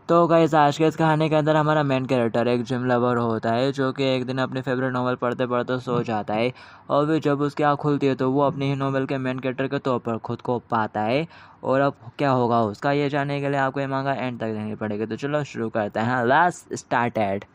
तो गाइस आज के इस कहानी के अंदर हमारा मेन कैरेक्टर एक जिम लवर होता है जो कि एक दिन अपनी फेवरेट नॉवल पढ़ते पढ़ते सो जाता है। और फिर जब उसकी आँख खुलती है तो वो अपनी ही नॉवल के मेन कैरेक्टर के तौर पर खुद को पाता है। और अब क्या होगा उसका, ये जानने के लिए आपको ये मांगा एंड तक देखनी पड़ेगी। तो चलो शुरू करते हैं, लेट्स स्टार्ट।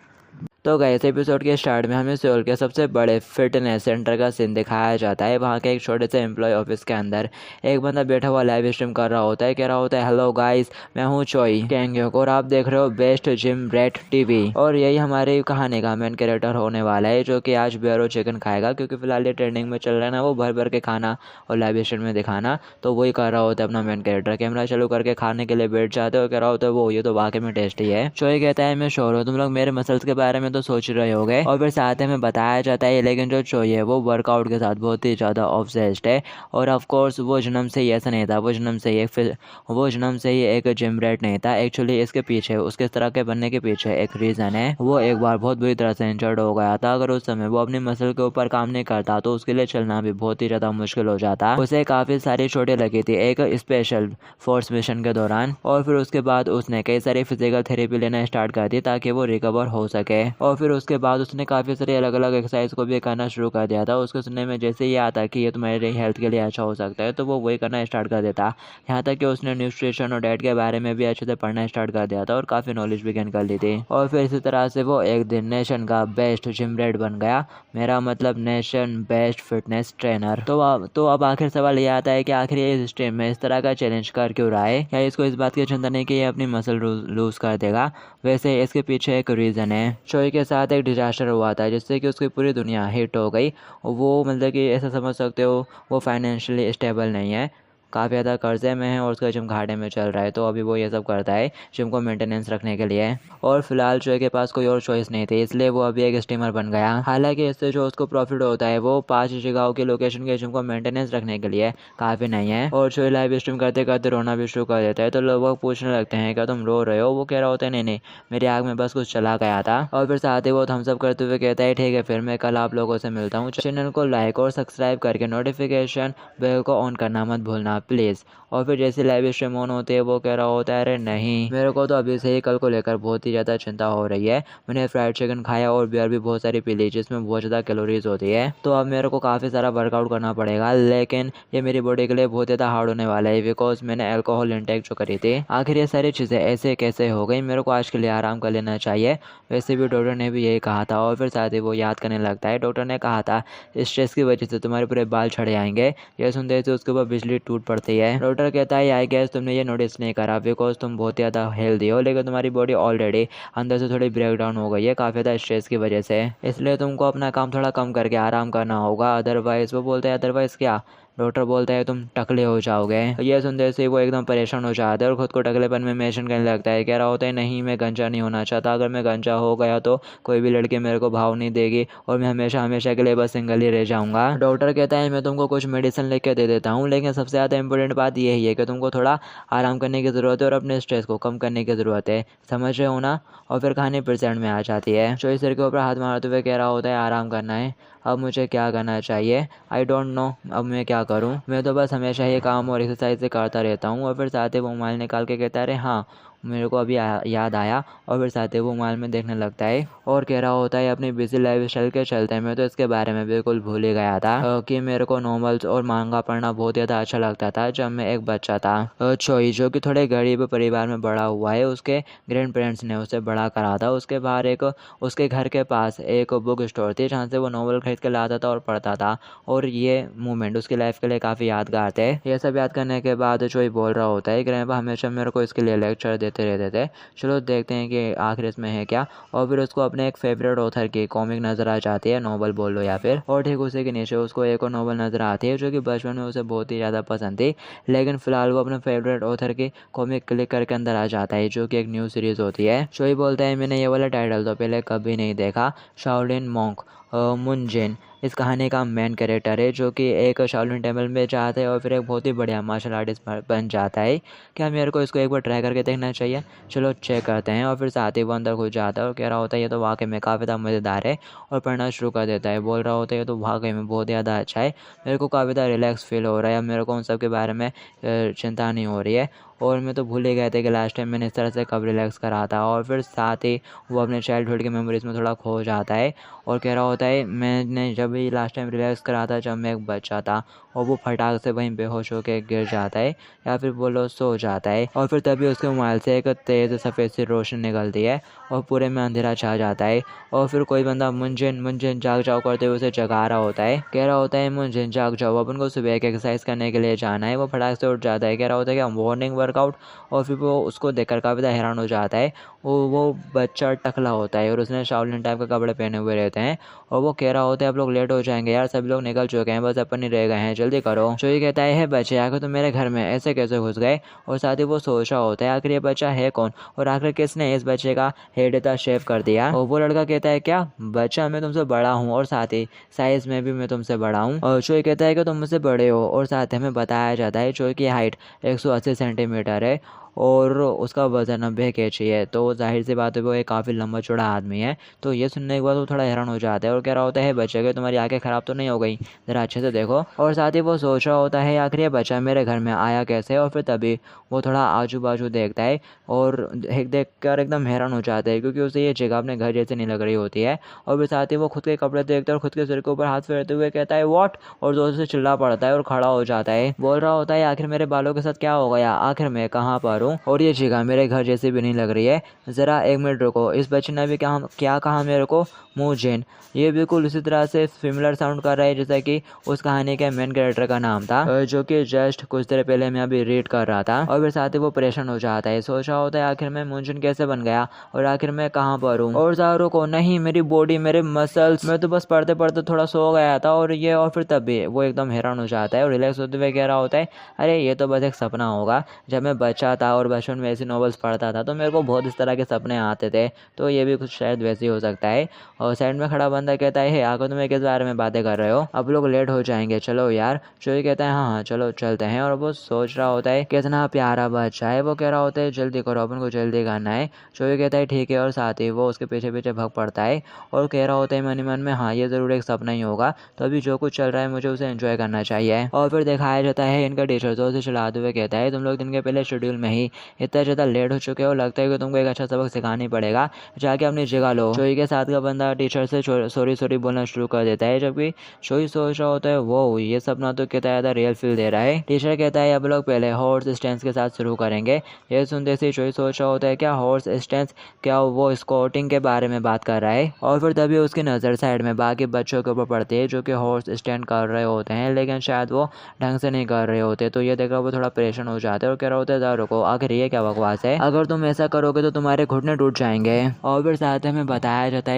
तो गए इस एपिसोड के स्टार्ट में हमें सियोल के सबसे बड़े फिटनेस सेंटर का सीन दिखाया जाता है। वहाँ के एक छोटे से एम्प्लॉय ऑफिस के अंदर एक बंदा बैठा हुआ लाइव स्ट्रीम कर रहा होता है। कह रहा होता है, हेलो गाइस, मैं हूँ चोई कैंगयोक और आप देख रहे हो बेस्ट जिम रेट टीवी। और यही हमारी कहानी का मेन कैरेक्टर होने वाला है जो कि आज बियर और चिकन खाएगा, क्योंकि फिलहाल ये ट्रेंडिंग में चल रहा है ना, वो भर भर के खाना और लाइव स्ट्रीम में दिखाना। तो वही कर रहा होता है अपना मेन कैरेक्टर। कैमरा चालू करके खाने के लिए बैठ जाते हो। कह रहा होता है वो ये तो वाकई में टेस्टी है। चोई कहता है, मैं श्योर हूँ तुम लोग मेरे मसल्स के बारे में तो सोच रहे होगे। और फिर साथ में बताया जाता है लेकिन जो चोई है वो वर्कआउट के साथ बहुत ही ज़्यादा ऑब्सेस्ड है। और ऑफ कोर्स वो जन्म से ही ऐसा नहीं था, वो जन्म से ही एक जिम रैट नहीं था। एक्चुअली इसके पीछे, उसके तरह के बनने के पीछे एक रीज़न है। वो एक बार बहुत बुरी तरह से इंजर्ड हो गया था। अगर उस समय वो अपनी मसल के ऊपर काम नहीं करता तो उसके लिए चलना भी बहुत ही ज़्यादा मुश्किल हो जाता। उसे काफ़ी सारी चोटें लगी थी एक स्पेशल फोर्स मिशन के दौरान। और फिर उसके बाद उसने कई सारी फिजिकल थेरेपी लेना स्टार्ट कर दी ताकि वो रिकवर हो सके। और फिर उसके बाद उसने काफ़ी सारी अलग अलग एक्सरसाइज को भी करना शुरू कर दिया था। उसको सुनने में जैसे ही आता कि ये तुम्हारे हेल्थ के लिए अच्छा हो सकता है तो वो वही करना स्टार्ट कर देता। यहाँ तक कि उसने न्यूट्रिशन और डाइट के बारे में भी अच्छे से पढ़ना स्टार्ट कर दिया था और काफ़ी नॉलेज भी गेन कर ली थी। और फिर इसी तरह से वो एक दिन नेशन का बेस्ट जिम रेड बन गया, मेरा मतलब नेशन बेस्ट फिटनेस ट्रेनर। तो अब आखिर सवाल ये आता है कि आखिर ये इस स्ट्रीम में इस तरह का चैलेंज कर क्यों रहा है। क्या इसको इस बात की चिंता नहीं कि ये अपनी मसल लूज कर देगा? वैसे इसके पीछे एक रीज़न है। चोई के साथ एक डिजास्टर हुआ था जिससे कि उसकी पूरी दुनिया हिट हो गई। वो मतलब कि ऐसा समझ सकते हो वो फाइनेंशियली स्टेबल नहीं है, काफ़ी ज़्यादा कर्जे में है और उसका जिम घाटे में चल रहा है। तो अभी वो ये सब करता है जिम को मेंटेनेंस रखने के लिए। और फिलहाल चोई के पास कोई और चॉइस नहीं थी, इसलिए वो अभी एक स्टीमर बन गया। हालांकि इससे जो उसको प्रॉफिट होता है वो 5 जगहों की लोकेशन के जिम को मेंटेनेंस रखने के लिए काफ़ी नहीं है। और चोई लाइव स्ट्रीम करते करते रोना भी शुरू कर देता है। तो लोग पूछने लगते हैं क्या तुम रो रहे हो? वो कह रहा होता है, नहीं नहीं, मेरी आँख में बस कुछ चला गया था। और फिर साथ ही वो थम्स अप करते हुए कहता है, ठीक है फिर मैं कल आप लोगों से मिलता हूँ। चैनल को लाइक और सब्सक्राइब करके नोटिफिकेशन बेल को ऑन करना मत भूलना प्लीज़। और फिर जैसे लाइव स्ट्रीम ऑन होती है वो कह रहा होता है, अरे नहीं, मेरे को तो अभी से ही कल को लेकर बहुत ही ज़्यादा चिंता हो रही है। मैंने फ्राइड चिकन खाया और बियर भी बहुत सारी पी ली जिसमें बहुत ज़्यादा कैलोरीज होती है। तो अब मेरे को काफ़ी सारा वर्कआउट करना पड़ेगा, लेकिन ये मेरी बॉडी के लिए बहुत ज़्यादा हार्ड होने वाला है बिकॉज मैंने अल्कोहल इंटेक जो करी थी। आखिर ये सारी चीज़ें ऐसे कैसे हो गई? मेरे को आज के लिए आराम कर लेना चाहिए। वैसे भी डॉक्टर ने भी यही कहा था। और फिर साथ ही वो याद करने लगता है, डॉक्टर ने कहा था स्ट्रेस की वजह से तुम्हारे पूरे बाल झड़ जाएंगे। यह सुनते ही उसके ऊपर बिजली टूट पड़ती है। डॉक्टर कहता है, आई गेस तुमने ये नोटिस नहीं करा बिकॉज तुम बहुत ज़्यादा हेल्दी हो, लेकिन तुम्हारी बॉडी ऑलरेडी अंदर से थोड़ी ब्रेक डाउन हो गई है काफ़ी ज़्यादा स्ट्रेस की वजह से। इसलिए तुमको अपना काम थोड़ा कम करके आराम करना होगा, अदरवाइज वो बोलते हैं अदरवाइज क्या? डॉक्टर बोलता है तुम टकले हो जाओगे। ये सुनते से वो एकदम परेशान हो जाता है और खुद को टकलेपन में मेंशन करने लगता है। कह रहा होता है, नहीं मैं गंजा नहीं होना चाहता, अगर मैं गंजा हो गया तो कोई भी लड़की मेरे को भाव नहीं देगी और मैं हमेशा हमेशा के लिए बस सिंगल ही रह जाऊंगा। डॉक्टर कहता है, मैं तुमको कुछ मेडिसिन लिख के दे देता हूँ, लेकिन सबसे ज़्यादा इंपॉर्टेंट बात यही है कि तुमको थोड़ा आराम करने की ज़रूरत है और अपने स्ट्रेस को कम करने की ज़रूरत है, समझ रहे हो ना? और फिर कहानी प्रेजेंट में आ जाती है। चोई सिर के ऊपर हाथ मारते हुए कह रहा होता है, आराम करना है, अब मुझे क्या करना चाहिए? आई डोंट नो, अब मैं क्या करूं? मैं तो बस हमेशा ही काम और एक्सरसाइज करता रहता हूं। और फिर साथ ही वो मोबाइल निकाल के कहता है, अरे हाँ मेरे को अभी याद आया। और फिर साथ ही वो मोबाइल में देखने लगता है और कह रहा होता है, अपनी बिजी लाइफ स्टाइल के चलते मैं तो इसके बारे में बिल्कुल भूल ही गया था कि मेरे को नॉवेल्स और मांगा पढ़ना बहुत ज़्यादा अच्छा लगता था जब मैं एक बच्चा था। चोई जो कि थोड़े गरीब परिवार में बड़ा हुआ है, उसके ग्रैंड पेरेंट्स ने उसे बड़ा करा था। उसके बाहर उसके घर के पास एक बुक स्टोर थी जहाँ से वो नॉवल खरीद के लाता था और पढ़ता था। और ये मोमेंट उसकी लाइफ के लिए काफ़ी यादगार थे। ये सब याद करने के बाद चोई बोल रहा होता है, ग्रैंडपा हमेशा मेरे को इसके लिए लेक्चर देते रहते थे, चलो देखते हैं कि आखिर इसमें है क्या। और फिर उसको अपने एक फेवरेट ऑथर की कॉमिक नज़र आ जाती है, नॉवल बोल लो या फिर। और ठीक उसी के नीचे उसको एक और नॉवल नज़र आती है जो कि बचपन में उसे बहुत ही ज़्यादा पसंद थी, लेकिन फिलहाल वो अपने फेवरेट ऑथर की कॉमिक क्लिक करके अंदर आ जाता है जो कि एक न्यू सीरीज़ होती है। चोई बोलता है, मैंने ये वाला टाइटल तो पहले कभी नहीं देखा। शाओलिन मॉन्क मुनजिन इस कहानी का मेन कैरेक्टर है जो कि एक शाओलिन टेम्पल में जाता है और फिर एक बहुत ही बढ़िया मार्शल आर्टिस्ट बन जाता है। क्या मेरे को इसको एक बार ट्राई करके देखना चाहिए? चलो चेक करते हैं। और फिर साथ ही वो अंदर घुस जाता है और कह रहा होता है, ये तो वाकई में काफ़ी ज़्यादा मज़ेदार है, और पढ़ना शुरू कर देता है। बोल रहा होता है, ये तो वाकई में बहुत ज़्यादा अच्छा है, मेरे को काफ़ी ज़्यादा रिलैक्स फील हो रहा है, अब मेरे को उन सब के बारे में चिंता नहीं हो रही है। और मैं तो भूल ही गया था कि लास्ट टाइम मैंने इस तरह से कब रिलैक्स करा था। और फिर साथ ही वो अपने चाइल्डहुड की मेमोरीज़ में थोड़ा खो जाता है और कह रहा होता है मैंने जब भी लास्ट टाइम रिलैक्स करा था जब मैं एक बच्चा था, और वो फटाक से वहीं बेहोश होकर गिर जाता है या फिर बोलो सो जाता है। और फिर तभी उसके मोबाइल से एक तेज़ सफ़ेद सी रोशनी निकलती है और पूरे में अंधेरा छा जाता है। और फिर कोई बंदा मुंजिन मुंजिन जाग जाओ करते हुए उसे जगा रहा होता है। कह रहा होता है मुंजिन जाग जाओ, अपन को सुबह एक एक्सरसाइज करने के लिए जाना है। वो फटाक से उठ जाता है, कह रहा होता है कि मॉर्निंग वर्कआउट। और फिर वो उसको देखकर काफ़ी ज़्यादा हैरान हो जाता है। वो बच्चा टकला होता है और उसने शाओलिन टाइप के कपड़े पहने हुए रहते हैं। और वो कह रहा होता है आप लोग लेट हो जाएंगे यार, सभी लोग निकल चुके हैं, बस अपन ही रह गए हैं, जल्दी करो। चोई कहता है बच्चे आखिर तुम मेरे घर में ऐसे कैसे घुस गए। और साथ ही वो सोच रहा होता है आखिर ये बच्चा है कौन, और आखिर किसने इस बच्चे का हेड इतना शेव कर दिया। और वो लड़का कहता है क्या बच्चा, मैं तुमसे बड़ा हूँ और साथ ही साइज में भी मैं तुमसे बड़ा हूँ। और चोई कहता है कि तुम मुझसे बड़े हो। और साथ ही हमें बताया जाता है चोई की हाइट 180 सेंटीमीटर है और उसका वज़न 90 kg है। तो जाहिर सी बात है वो एक काफ़ी लंबा चौड़ा आदमी है। तो ये सुनने के बाद वो थोड़ा हैरान हो जाता है और कह रहा होता है बच्चे के तुम्हारी आंखें ख़राब तो नहीं हो गई, ज़रा अच्छे से देखो। और साथ ही वो सोच रहा होता है आखिर ये बच्चा मेरे घर में आया कैसे। और फिर तभी वो थोड़ा आजू बाजू देखता है और देख कर एकदम हैरान हो जाता है क्योंकि उसे ये जगह अपने घर जैसे नहीं लग रही होती है। और फिर साथ ही वो खुद के कपड़े देखता है और खुद के सिर के ऊपर हाथ फेरते हुए कहता है व्हाट, और जोर से चिल्ला पड़ता है और खड़ा हो जाता है। बोल रहा होता है आखिर मेरे बालों के साथ क्या हो गया, आखिर मैं कहाँ पर हूँ और ये जगह मेरे घर जैसी भी नहीं लग रही है। ज़रा एक मिनट रुको, इस बच्चे ने भी क्या कहा मेरे को, मुजिन। ये बिल्कुल उसी तरह से सिमिलर साउंड कर रहा है जैसा कि उस कहानी के मेन कैरेक्टर का नाम था, जो कि जस्ट कुछ देर पहले मैं अभी रीड कर रहा था। और फिर साथ ही वो परेशान हो जाता है, सोच रहा होता है आखिर मैं मुजिन कैसे बन गया और आखिर मैं कहाँ पर हूँ। और ज़रा रुको, नहीं मेरी बॉडी, मेरे मसल्स, मैं तो बस पढ़ते पढ़ते थोड़ा सो गया था और ये। और फिर तभी वो एकदम हैरान हो जाता है और रिलैक्स होते हुए कह रहा होता है अरे ये तो बस एक सपना होगा। जब मैं बच्चा था और बचपन में ऐसी नॉवेल्स पढ़ता था तो मेरे को बहुत इस तरह के सपने आते थे, तो ये भी कुछ शायद वैसे ही हो सकता है। और साइड में खड़ा बंदा कहता है आगे तुम्हें किस बारे में बातें कर रहे हो, अब लोग लेट हो जाएंगे, चलो यार। चोई कहता है हाँ चलो चलते हैं। और वो सोच रहा होता है कितना प्यारा बच्चा है। वो कह रहा होता है जल्दी करो, अपन को जल्दी करना है। चोई कहता है ठीक है और साथ ही वो उसके पीछे पीछे भाग पड़ता है और कह रहा होता है मन ही मन में हाँ ये ज़रूर एक सपना ही होगा, तो अभी जो कुछ चल रहा है मुझे उसे एंजॉय करना चाहिए। और फिर दिखाया जाता है इनका टीचर जोर से चलाते हुए कहता है तुम लोग दिन के पहले शेड्यूल में ही इतना ज़्यादा लेट हो चुके हो, लगता है कि तुमको एक अच्छा सबक सिखाना ही पड़ेगा, जाके अपनी जगह लो। चोई के साथ का बंदा टीचर से सॉरी सॉरी बोलना शुरू कर देता है, जबकि चोई सोच रहा होता है वो ये सपना तो कितना ज़्यादा रियल फील दे रहा है। टीचर कहता है अब लोग पहले हॉर्स स्टैंस के साथ शुरू करेंगे। ये सुनते से चोई सोच रहा होता है क्या हॉर्स स्टैंस, क्या वो स्कॉटिंग के बारे में बात कर रहा है। और फिर तभी उसकी नज़र साइड में बाकी बच्चों के ऊपर पड़ती है जो कि हॉर्स स्टैंड कर रहे होते हैं, लेकिन शायद वो ढंग से नहीं कर रहे होते। तो ये देखकर वो थोड़ा परेशान हो जाता है और कह रहा होता है ज़रा रुको, आखिर ये क्या बकवास है, अगर तुम ऐसा करोगे तो तुम्हारे घुटने टूट जाएंगे। और फिर साथ में बताया जाता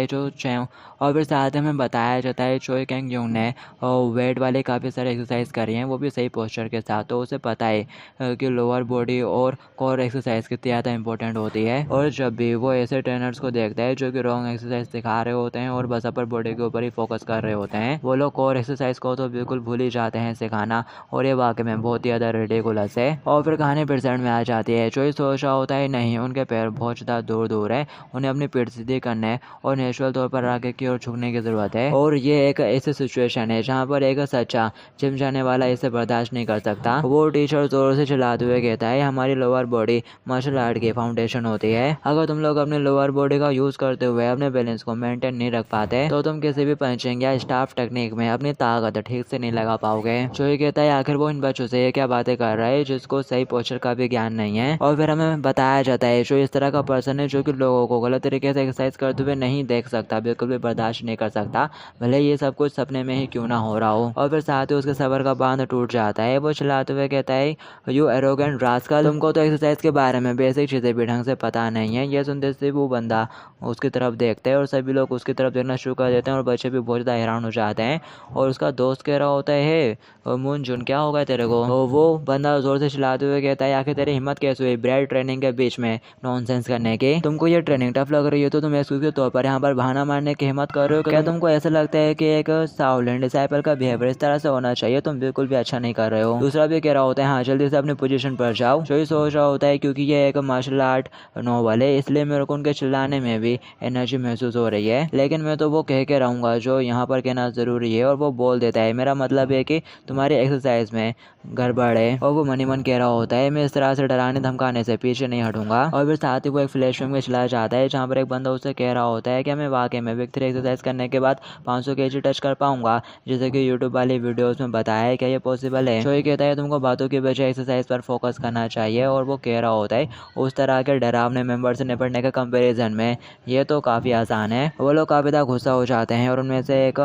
है चोई कैंग यूंग ने वेट वाले काफ़ी सारे एक्सरसाइज करी हैं, वो भी सही पोस्चर के साथ। तो उसे पता है कि लोअर बॉडी और कोर एक्सरसाइज कितनी ज़्यादा इंपॉर्टेंट होती है। और जब भी वो ऐसे ट्रेनर्स को देखता है जो कि रॉन्ग एक्सरसाइज सिखा रहे होते हैं और बस अपर बॉडी के ऊपर ही फोकस कर रहे होते हैं, वो लोग कोर एक्सरसाइज को तो बिल्कुल भूल ही जाते हैं सिखाना। और ये वाकई में बहुत ही ज़्यादा रिडिकुलस है। और फिर कहानी प्रेजेंट में आ जाती है। चोई सोच रहा होता है नहीं उनके पैर बहुत ज़्यादा दूर दूर है, उन्हें अपनी पीठ सीधी करने और नेचुरल तौर पर आगे की ओर झुकने की ज़रूरत है। और ये एक ऐसी सिचुएशन है जहाँ पर एक सच्चा जिम जाने वाला इसे बर्दाश्त नहीं कर सकता। वो टीचर जोर से चिल्लाते हुए कहता है हमारी लोअर बॉडी मार्शल आर्ट की फाउंडेशन होती है, अगर तुम लोग अपने लोअर बॉडी का यूज़ करते हुए अपने बैलेंस को मेंटेन नहीं रख पाते तो तुम किसी भी पंचिंग या स्टाफ टेक्निक में अपनी ताकत ठीक से नहीं लगा पाओगे। चोई कहता है आखिर वो इन बच्चों से ये क्या बातें कर रहा है जिसको सही पोस्चर का भी ज्ञान नहीं है। और फिर हमें बताया जाता है जो इस तरह का पर्सन है जो कि लोगों को गलत तरीके से एक्सरसाइज करते हुए नहीं देख सकता, बिल्कुल भी बर्दाश्त नहीं कर सकता, भले ये सब कुछ सपने में ही क्यों ना हो रहा हो। और फिर साथ ही उसके सबर का बांध टूट जाता है। वो चिल्लाते हुए कहता है यू एरोगेंट रास्कल, तुमको तो एक्सरसाइज के बारे में बेसिक चीज़ें भी ढंग से पता नहीं है। ये सुनते से वो बंदा उसकी तरफ देखते हैं और सभी लोग उसकी तरफ देखना शुरू कर देते हैं और बच्चे भी बहुत ज़्यादा हैरान हो जाते हैं। और उसका दोस्त कह रहा होता है मुंजुन क्या हो गया तेरे को। तो वो बंदा जोर से चिल्लाते हुए कहता है आखिर तेरी हिम्मत कैसे हुई ब्रेड ट्रेनिंग के बीच में नॉनसेंस करने की, तुमको ये ट्रेनिंग टफ लग रही है तो तुम एक्सक्यूज के तौर पर यहाँ पर बहाना मारने की हिम्मत कर रहे हो। क्या तुमको ऐसा लगता है कि एक शाओलिन डिसाइपल का बिहेवियर इस तरह से होना चाहिए, तुम बिल्कुल भी अच्छा नहीं कर रहे हो। दूसरा भी कह रहा होता है हाँ जल्दी से अपनी पोजीशन पर जाओ। जो ही सोच रहा होता है क्योंकि ये एक मार्शल आर्ट नॉवल है इसलिए मेरे को उनके चिल्लाने में भी एनर्जी महसूस हो रही है, लेकिन मैं तो वो कह के रहूँगा जो यहाँ पर कहना ज़रूरी है। और वो बोल देता है मेरा मतलब है कि तुम्हारी एक्सरसाइज में गड़बड़ है। और वो मन ही मन कह रहा होता है मैं इस तरह से डरा डराने धमकाने से पीछे नहीं हटूंगा। और फिर साथ ही वो एक फ्लैशबैक में चला जाता है जहाँ पर एक बंदा उसे कह रहा होता है कि मैं वाकई में विग 3 एक्सरसाइज करने के बाद 500 kg टच कर पाऊंगा, जैसे कि यूट्यूब वाली वीडियोस में बताया है। क्या ये पॉसिबल है? शोई कहता है तुमको बातों की बजाय एक्सरसाइज पर फोकस करना चाहिए। और वो कह रहा होता है उस तरह के डरावने मेंबर से निपटने के कंपैरिजन में ये तो काफ़ी आसान है। वो लोग काफ़ी ज़्यादा गुस्सा हो जाते हैं और उनमें से एक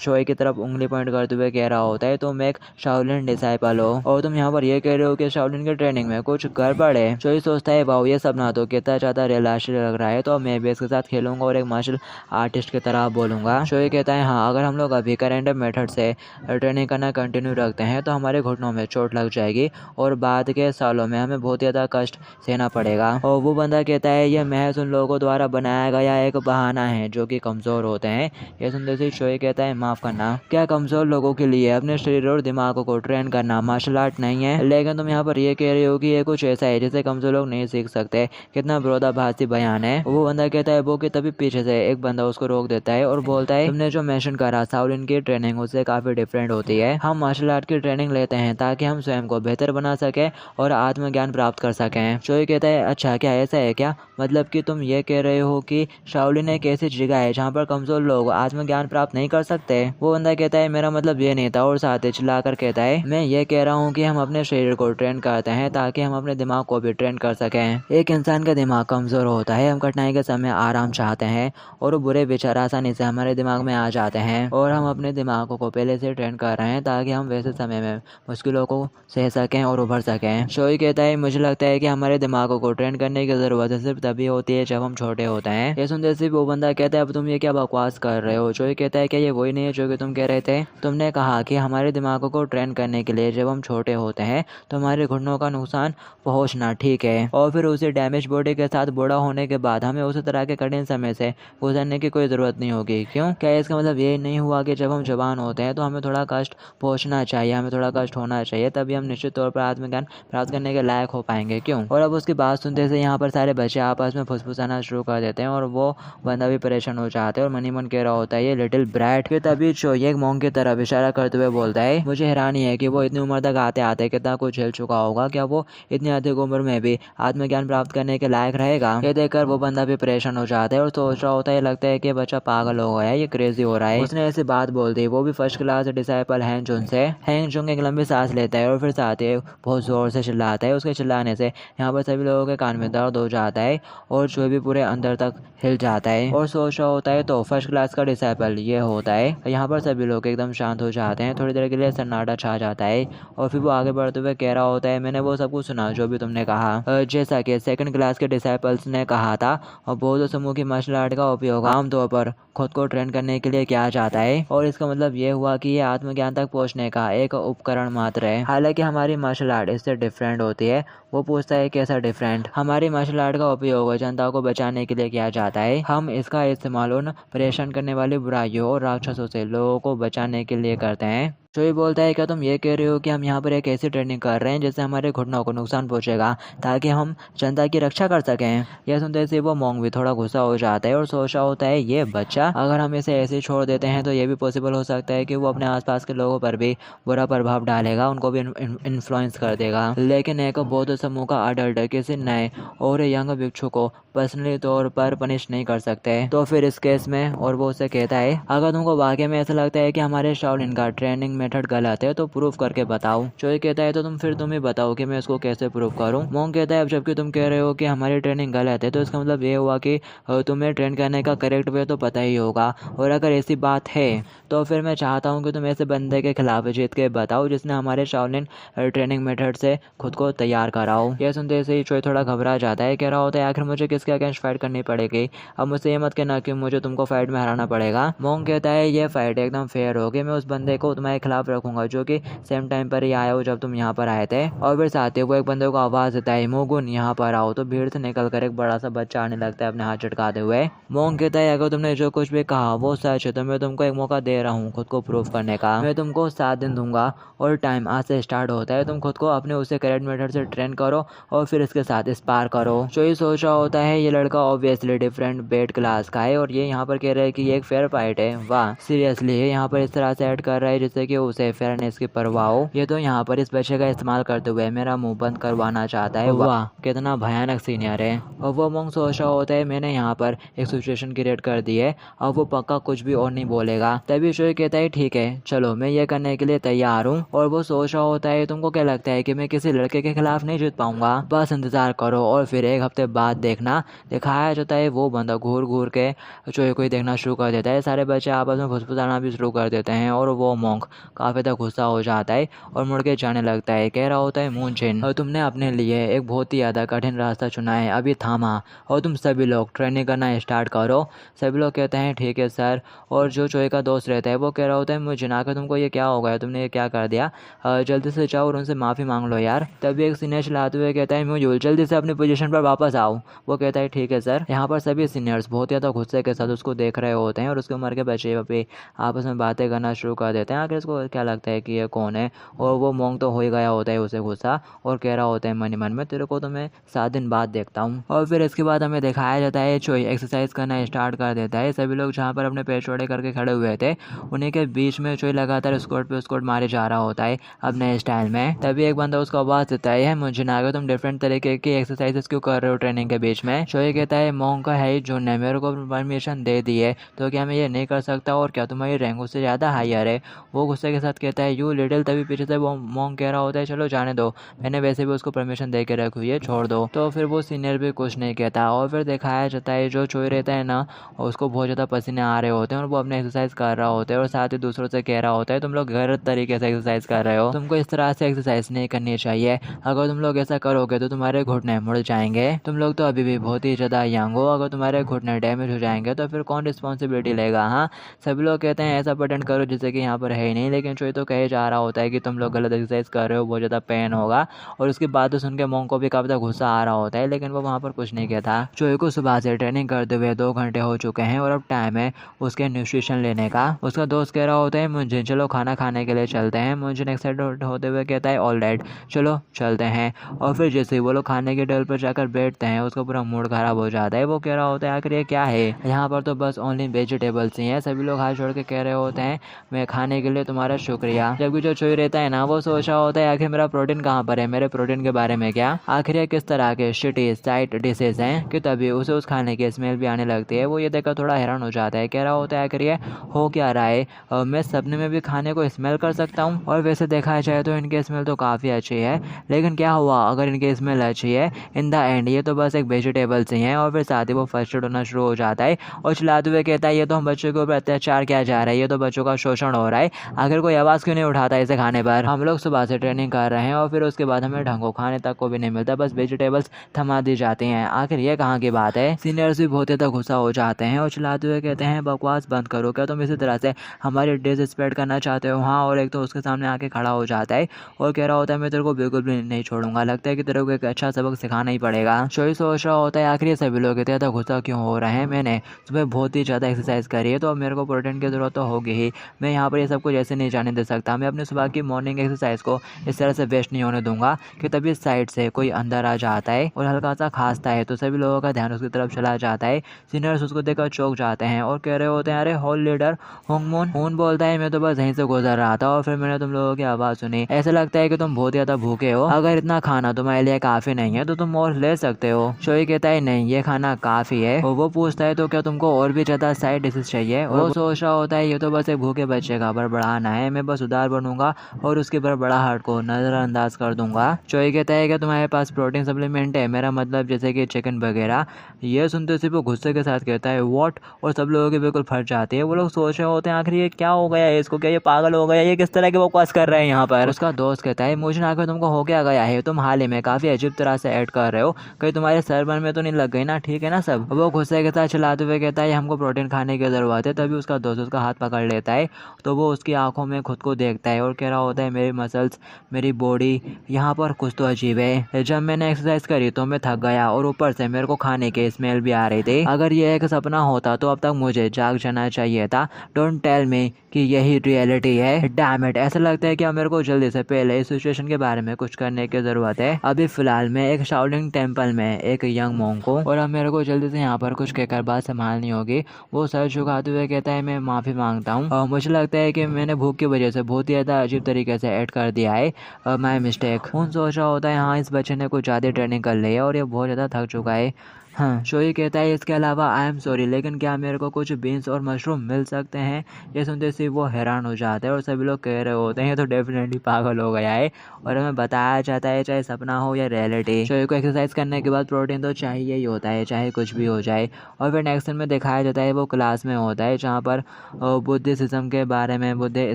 शोई की तरफ उंगली पॉइंट करते हुए कह रहा होता है तुम एक शाओलिन डिसाइपल हो और तुम यहाँ पर ये कह रहे हो कि शाओलिन की ट्रेनिंग में कुछ गड़बड़ है। शोई सोचता है वाओ ये सब ना तो कितना ज़्यादा रियलिस्टिक लग रहा है, तो अब मैं भी इसके साथ खेलूंगा और एक मार्शल आर्टिस्ट की तरह बोलूँगा। शोई कहता है हाँ, अगर हम लोग अभी करेंट मेथड से ट्रेनिंग करना कंटिन्यू रखते हैं तो हमारे घुटनों में चोट लग जाएगी और बाद के सालों में हमें बहुत ज़्यादा कष्ट सहना पड़ेगा। और वो बंदा कहता है यह महज उन लोगों द्वारा बनाया गया एक बहाना है जो कि कमज़ोर होते हैं। ये सुनते ही शोई कहता है माफ़ करना, क्या कमज़ोर लोगों के लिए अपने शरीर और दिमाग को ट्रेन करना मार्शल आर्ट नहीं है? लेकिन तुम यहाँ पर ये कह रहे हो कि ये कुछ ऐसा है जिसे कमज़ोर लोग नहीं सीख सकते। कितना विरोधाभासी बयान है। वो बंदा कहता है वो कि तभी पीछे से एक बंदा उसको रोक देता है और बोलता है तुमने जो मेंशन करा शाओलिन की ट्रेनिंग उससे काफ़ी डिफरेंट होती है। हम मार्शल आर्ट की ट्रेनिंग लेते हैं ताकि हम स्वयं को बेहतर बना सकें और आत्मज्ञान प्राप्त कर सकें। शोई कहता है अच्छा क्या ऐसा है क्या? मतलब कि तुम ये कह रहे हो कि शाओलिन एक ऐसी जगह है जहाँ पर कमज़ोर लोग आत्मज्ञान प्राप्त नहीं कर सकते? वो बंदा कहता है मेरा मतलब ये नहीं था। और साथ ही चिल्लाकर कहता है मैं ये कह रहा हूँ कि हम अपने शरीर को ट्रेन करते हैं ताकि हम अपने दिमाग को भी ट्रेन कर सकें। एक इंसान का दिमाग कमज़ोर होता है, हम कठिनाई के समय आराम चाहते हैं और वो बुरे विचार आसानी से हमारे दिमाग में आ जाते हैं और हम अपने दिमाग को पहले से ट्रेन कर रहे हैं ताकि हम वैसे समय में मुश्किलों को सह सकें और उभर सकें। शोई कहता है मुझे लगता है कि हमारे दिमाग को ट्रेन करने की ज़रूरत सिर्फ तभी होती है जब हम छोटे होते हैं। ये सुनते सिर्फ वो बंदा कहता है अब तुम ये क्या बकवास कर रहे हो? शोई कहता है क्या ये वही नहीं है जो कि तुम कह रहे थे? तुमने कहा कि हमारे दिमाग को ट्रेन करने के लिए जब हम छोटे होते हैं तो हमारे घुटनों का नुकसान पहुंचना ठीक है और फिर उसी डैमेज बॉडी के साथ बूढ़ा होने के बाद हमें उसी तरह के कठिन समय से गुजरने की कोई ज़रूरत नहीं होगी। क्यों? क्या इसका मतलब ये नहीं हुआ कि जब हम जवान होते हैं तो हमें थोड़ा कष्ट पहुंचना चाहिए, हमें थोड़ा कष्ट होना चाहिए, तभी हम निश्चित तौर पर आत्मज्ञान प्राप्त करने के लायक हो पाएंगे? क्यों? और अब उसकी बात सुनते से यहाँ पर सारे बच्चे आपस में फुसफुसाना शुरू कर देते हैं और वो बंदा भी परेशान हो जाता है और मनी मन कह रहा होता है ये लिटिल ब्रैट। के तभी शोई एक मोंग की तरफ इशारा करते हुए बोलता है मुझे हैरानी है कि वो इतनी उम्र तक आते आते कितना कुछ झेल चुका होगा। क्या वो इतनी अधिक उम्र में भी आत्मज्ञान प्राप्त करने के लायक रहेगा? ये देखकर वो बंदा भी परेशान हो जाता है और सोच रहा होता है लगता है कि बच्चा पागल हो गया है, ये क्रेजी हो रहा है। उसने ऐसी बात बोल दी, वो भी फर्स्ट क्लास डिसाइपल हैंग जुन से। हैंग जुन एक लंबी सांस लेता है और फिर साथ ही बहुत जोर से चिल्लाता है। उसके चिल्लाने से यहाँ पर सभी लोगों के कान में दर्द हो जाता है और जो भी पूरे अंदर तक हिल जाता है और सोच रहा होता है तो फर्स्ट क्लास का डिसाइपल ये होता है। यहाँ पर सभी लोग एकदम शांत हो जाते हैं, थोड़ी देर के लिए सन्नाटा छा जाता है और फिर वो आगे बढ़ते हुए कह रहा होता है मैंने वो सब कुछ सुना जो भी तुमने कहा। जैसा कि सेकंड क्लास के डिसाइपल्स ने कहा था और बौद्ध समूह की मार्शल आर्ट का उपयोग आमतौर पर खुद को ट्रेन करने के लिए किया जाता है और इसका मतलब ये हुआ कि ये आत्मज्ञान तक पहुंचने का एक उपकरण मात्र है। हालांकि हमारी मार्शल आर्ट इससे डिफरेंट होती है। वो पूछता है कैसा डिफरेंट? हमारी मार्शल आर्ट का उपयोग जनता को बचाने के लिए किया जाता है। हम इसका इस्तेमाल उन परेशान करने वाली बुराइयों और राक्षसों से लोगों को बचाने के लिए करते हैं। शोई बोलता है क्या तुम ये कह रहे हो कि हम यहाँ पर एक ऐसी ट्रेनिंग कर रहे हैं जिससे हमारे घुटनों को नुकसान पहुंचेगा ताकि हम जनता की रक्षा कर सकें? यह सुनते से वो मोंग भी थोड़ा गुस्सा हो जाता है और सोच रहा होता है ये बच्चा, अगर हम इसे ऐसे छोड़ देते हैं तो ये भी पॉसिबल हो सकता है कि वो अपने आसपास के लोगों पर भी बुरा प्रभाव डालेगा, उनको भी इन्फ्लुएंस कर देगा। लेकिन एक बौद्ध समूह का अडल्ट किसी नए और यंग भिक्षु को पर्सनली तौर पर पनिश नहीं कर सकते। तो फिर इस केस में और वो उसे कहता है अगर तुमको वाकई में ऐसा लगता है कि हमारे शाओलिन का ट्रेनिंग मेथड गलत है तो प्रूफ करके बताओ। चोई कहता है तो फिर तुम ही बताओ कि मैं इसको कैसे प्रूव करूं। मोंग कहता है अब जबकि तुम कह रहे हो कि हमारी ट्रेनिंग गलत है तो इसका मतलब ये हुआ कि तुम्हें ट्रेन करने का करेक्ट वे तो पता ही होगा, और अगर ऐसी बात है तो फिर मैं चाहता हूँ कि तुम ऐसे बंदे के खिलाफ जीत के बताओ जिसने हमारे शाओलिन ट्रेनिंग मेथड से खुद को तैयार कराओ। यह सुनते से ही चोई थोड़ा घबरा जाता है, कह रहा होता है आखिर मुझे किसके अगेंस्ट फाइट करनी पड़ेगी? अब मुझसे ये मत कहना कि मुझे तुमको फाइट में हराना पड़ेगा। मोंग कहता है ये फाइट एकदम फेयर होगी, मैं उस बंदे को तुम्हारे खिलाफ रखूंगा जो कि सेम टाइम पर ही आया हो जब तुम यहाँ पर आए थे। और फिर साथ ही वो एक बंदे को आवाज देता है मोगुन यहाँ पर आओ, तो भीड़ से निकल कर एक बड़ा सा बच्चा आने लगता है अपने हाथ चटकाते हुए। मोंग कहता है अगर तुमने जो कुछ भी कहा वो सच है तो मैं तुमको एक मौका दे रहा हूँ खुद को प्रूव करने का। मैं तुमको 7 दिन दूंगा और टाइम आज से स्टार्ट होता है। तुम खुद को अपने उसे करेक्ट मेथड से ट्रेन करो और फिर इसके साथ स्पार करो। चोई सोच रहा होता है ये लड़का ऑब्वियसली डिफरेंट बेड क्लास का है और ये यहाँ पर कह रहा है कि ये एक फेयर फाइट है। वाह सीरियसली ये यहाँ पर इस तरह से ऐड कर रहा है जिससे कि कि उसे फेयरनेस की परवाह हो। ये तो यहाँ पर इस बच्चे का इस्तेमाल करते हुए मेरा मुंह बंद करवाना चाहता है। वाह कितना भयानक सीनियर है। और वो मोंग सोच रहा होता है मैंने यहाँ पर एक सिचुएशन क्रिएट कर दी है, अब वो पक्का कुछ भी और नहीं बोलेगा। तभी शोई कहता है ठीक है चलो मैं ये करने के लिए तैयार हूँ। और वो सोच रहा होता है तुमको क्या लगता है कि मैं किसी लड़के के खिलाफ नहीं जीत पाऊंगा, बस इंतजार करो। और फिर एक हफ्ते बाद देखना दिखाया जाता है वो बंदा घूर घूर के चोई को ही देखना शुरू कर देता है। सारे बच्चे आपस में फुसफुसाना भी शुरू कर देते हैं और वो मोंग काफ़ी तक गुस्सा हो जाता है और मुड़ के जाने लगता है। कह रहा होता है मूनचिन और तुमने अपने लिए एक बहुत ही ज़्यादा कठिन रास्ता चुना है, अभी थामा और तुम सभी लोग ट्रेनिंग करना स्टार्ट करो। सभी लोग कहते हैं ठीक है सर। और जो चोई का दोस्त रहता है वो कह रहा होता है मुझे ना कर तुमको ये क्या हो गया, तुमने ये क्या कर दिया, जल्दी से जाओ और उनसे माफ़ी मांग लो यार। तभी एक सीनियर चलाते हुए कहता है मुझे जल्दी से अपनी पोजीशन पर वापस आओ। वो कहता है ठीक है सर। यहाँ पर सभी सीनियर्स बहुत ज़्यादा गुस्से के साथ उसको देख रहे होते हैं और उसके उम्र के बच्चे पे आपस में बातें करना शुरू कर देते हैं। आखिर इसको क्या लगता है कि ये कौन है। और वो मोंग तो हो ही गया होता है उसे गुस्सा और कह रहा होता है मन ही मन में तेरे को तो मैं 7 दिन बाद देखता हूँ। और फिर इसके बाद हमें दिखाया जाता है चोई एक्सरसाइज करना स्टार्ट कर देता है। सभी लोग जहाँ पर अपने पैर चौड़े करके खड़े हुए थे उन्हीं के बीच में चोई लगातार स्क्वाट पे स्क्वाट मारे जा रहा होता है अपने स्टाइल में। तभी एक बंदा उसको आवाज़ देता है मुझे ना आगे तुम डिफरेंट तरीके की एक्सरसाइजेस क्यों कर रहे हो ट्रेनिंग के बीच में। चोई कहता है मोंग का है जो ने मेरे को परमिशन दे दी है तो क्या मैं ये नहीं कर सकता और क्या तुम्हारी रैंक उससे ज़्यादा हायर है। वो गुस्से के साथ कहता है यू लिटिल। तभी पीछे से वो मोंग कह रहा होता है चलो जाने दो, मैंने वैसे भी उसको परमिशन दे के रखी हुई है, छोड़ दो। तो फिर वो सीनियर भी कुछ नहीं कहता और फिर दिखाया जाता है जो चोई रहता है ना उसको बहुत ज़्यादा पसीने आ रहे होते हैं और वो अपने एक्सरसाइज कर रहा होता है और साथ ही दूसरों से कह रहा होता है तुम लोग गलत तरीके से एक्सरसाइज कर रहे हो, तुमको इस तरह से एक्सरसाइज नहीं करनी चाहिए, अगर तुम लोग ऐसा करोगे तो तुम्हारे घुटने मुड़ जाएंगे, तुम लोग तो अभी भी बहुत ही ज़्यादा यंग हो, अगर तुम्हारे घुटने डैमेज हो जाएंगे तो फिर कौन रिस्पॉन्सिबिलिटी लेगा। हाँ सभी लोग कहते हैं ऐसा पेटेंट करो जिससे कि यहाँ पर है ही नहीं, लेकिन चोई तो कहे जा रहा होता है कि तुम लोग गलत एक्सरसाइज कर रहे हो, बहुत ज़्यादा पेन होगा। और उसकी बात सुन के मोंग को भी काफ़ी गुस्सा आ रहा होता है लेकिन वो वहाँ पर कुछ नहीं कहता। चोई को सुबह से ट्रेनिंग करते हुए 2 घंटे हो चुके हैं और अब टाइम है उसके न्यूट्रिशन लेने का। उसका दोस्त कह रहा होता है मुझे चलो खाना खाने के लिए चलते हैं। मुझे एक्साइटेड होते हुए कहता है ऑल राइट चलो चलते हैं। और फिर जैसे ही वो लोग खाने के टेबल पर जाकर बैठते हैं उसका पूरा मूड खराब हो जाता है। वो कह रहा होता है आखिर ये क्या है, यहाँ पर तो बस ओनली वेजिटेबल्स ही हैं। सभी लोग हाथ जोड़ के कह रहे होते हैं मैं खाने के लिए तुम्हारा शुक्रिया। जबकि जो चोई रहता है ना वो सोच रहा होता है आखिर मेरा प्रोटीन कहाँ पर है, मेरे प्रोटीन के बारे में क्या, आखिर ये किस तरह के शिटी साइट डिशेज हैं कि तभी उसे उस खाने की स्मेल भी आने लगती है। वो ये देखकर थोड़ा हैरान हो जाता है, कह रहा होता है आखिर ये हो क्या रहा है, मैं सपने में भी खाने को स्मेल कर सकता हूँ। और वैसे देखा जाए तो इनकी स्मेल तो काफ़ी अच्छी है, लेकिन क्या हुआ अगर इनकी स्मेल अच्छी है, इन द एंड ये तो बस एक वेजिटेबल्स ही हैं। और फिर साथ ही वो फर्स्टेड होना शुरू हो जाता है और चिल्लाते हुए कहता है ये तो हम बच्चों के ऊपर अत्याचार किया जा रहा है, ये तो बच्चों का शोषण हो रहा है, आखिर कोई आवाज़ क्यों नहीं उठाता इसे खाने पर। हम लोग सुबह से ट्रेनिंग कर रहे हैं और फिर उसके बाद हमें ढंग को खाने तक को भी नहीं मिलता, बस वेजिटेबल्स थमा दी जाती हैं, आखिर ये कहाँ की बात है। सीनियर्स भी बहुत ज़्यादा गुस्सा हो जाते हैं और चिल्लाते हुए कहते हैं बकवास बंद करो, क्या तुम इसी तरह से हमारी डिश स्प्रेड करना चाहते हो। हाँ और एक तो उसके सामने आके खड़ा हो जाता है और कह रहा होता है मैं तेरे को बिल्कुल भी नहीं छोड़ूंगा, लगता है कि तेरे को एक अच्छा सबक सिखाना ही पड़ेगा। चोई सोच रहा होता है आखिर ये सभी लोग इतने ज़्यादा गुस्सा क्यों हो रहे हैं, मैंने सुबह बहुत ही ज़्यादा एक्सरसाइज करी है तो अब मेरे को प्रोटीन की ज़रूरत तो होगी ही, मैं यहाँ पर ये सब कुछ ऐसे नहीं जाने दे सकता, मैं अपने सुबह की मॉर्निंग एक्सरसाइज को इस तरह से वेस्ट नहीं होने दूंगा। कि तभी साइड से कोई अंदर आ जाता है और हल्का सा खांसता है तो सभी लोगों का ध्यान उसकी तरफ चला जाता है। सीनियर्स उसको देखकर चौंक जाते हैं और कह रहे होते हैं अरे हॉल लीडर होंगमून। मून बोलता है मैं तो बस यहीं से गुजर रहा था और फिर मैंने तुम लोगों की आवाज़ सुनी, ऐसा लगता है कि तुम बहुत ज़्यादा भूखे हो, अगर इतना खाना तुम्हारे लिए काफ़ी नहीं है तो तुम और ले सकते हो। चोई कहता है नहीं ये खाना काफ़ी है। और वो पूछता है तो क्या तुमको और भी ज़्यादा साइड डिशेज चाहिए। और वो सोच रहा होता है ये तो बस एक भूखे बच्चे का बड़बड़ाना है, मैं बस उदार बनूंगा और उसकी बड़बड़ाहट को नज़रअंदाज कर दूंगा। चोई कहता है कि तुम्हारे पास प्रोटीन सप्लीमेंट है, मेरा मतलब जैसे कि चिकन वगैरह। ये सुनते सिर्फ वो गुस्से के साथ कहता है व्हाट, और सब लोगों की बिल्कुल फट जाती है। वो लोग सोच रहे होते हैं आखिर ये क्या हो गया है इसको, क्या ये पागल हो गया, ये किस तरह के बकवास कर रहे हैं यहाँ पर। उसका दोस्त कहता है मुझे ना आकर तुमको हो क्या गया है, तुम हाल ही में काफ़ी अजीब तरह से ऐड कर रहे हो, कहीं तुम्हारे सरबर में तो नहीं लग गई ना, ठीक है ना सब। वो गुस्से के साथ चलाते हुए कहता है हमको प्रोटीन खाने की ज़रूरत है। तभी उसका दोस्त उसका हाथ पकड़ लेता है तो वो उसकी आंखों में खुद को देखता है और कह रहा होता है मेरी मसल्स मेरी बॉडी यहाँ पर कुछ तो अजीब है, जब मैंने एक्सरसाइज करी तो मैं थक गया और ऊपर से मेरे को खाने की स्मेल भी आ रही थी, अगर ये एक सपना होता तो अब तक मुझे जाग जाना चाहिए था, डोंट टेल मी कि यही रियलिटी है, डैम इट। ऐसा लगता है कि अब मेरे को जल्दी से पहले इस सिचुएशन के बारे में कुछ करने की ज़रूरत है। अभी फ़िलहाल मैं एक शाओलिंग टेम्पल में एक यंग मोंग को, और अब मेरे को जल्दी से यहाँ पर कुछ कहकर बात संभालनी होगी। वो सर झुकाते हुए कहता है मैं माफ़ी मांगता हूँ और मुझे लगता है कि मैंने भूख की वजह से बहुत ही ज़्यादा अजीब तरीके से ऐड कर दिया है। My mistake. खून सोच रहा होता है हाँ इस बच्चे ने कुछ ज़्यादा ट्रेनिंग कर ली है और ये बहुत ज़्यादा थक चुका है। हाँ, शोई कहता है इसके अलावा आई एम सॉरी, लेकिन क्या मेरे को कुछ बीन्स और मशरूम मिल सकते हैं? ये सुनते से वो हैरान हो जाता है और सभी लोग कह रहे होते हैं ये तो डेफिनेटली पागल हो गया है। और हमें बताया जाता है चाहे सपना हो या रियलिटी, शोई को एक्सरसाइज करने के बाद प्रोटीन तो चाहिए ही होता है, चाहे कुछ भी हो जाए। और फिर नेक्स्ट सीन में दिखाया जाता है वो क्लास में होता है जहाँ पर बुद्धिज्म के बारे में, बुद्ध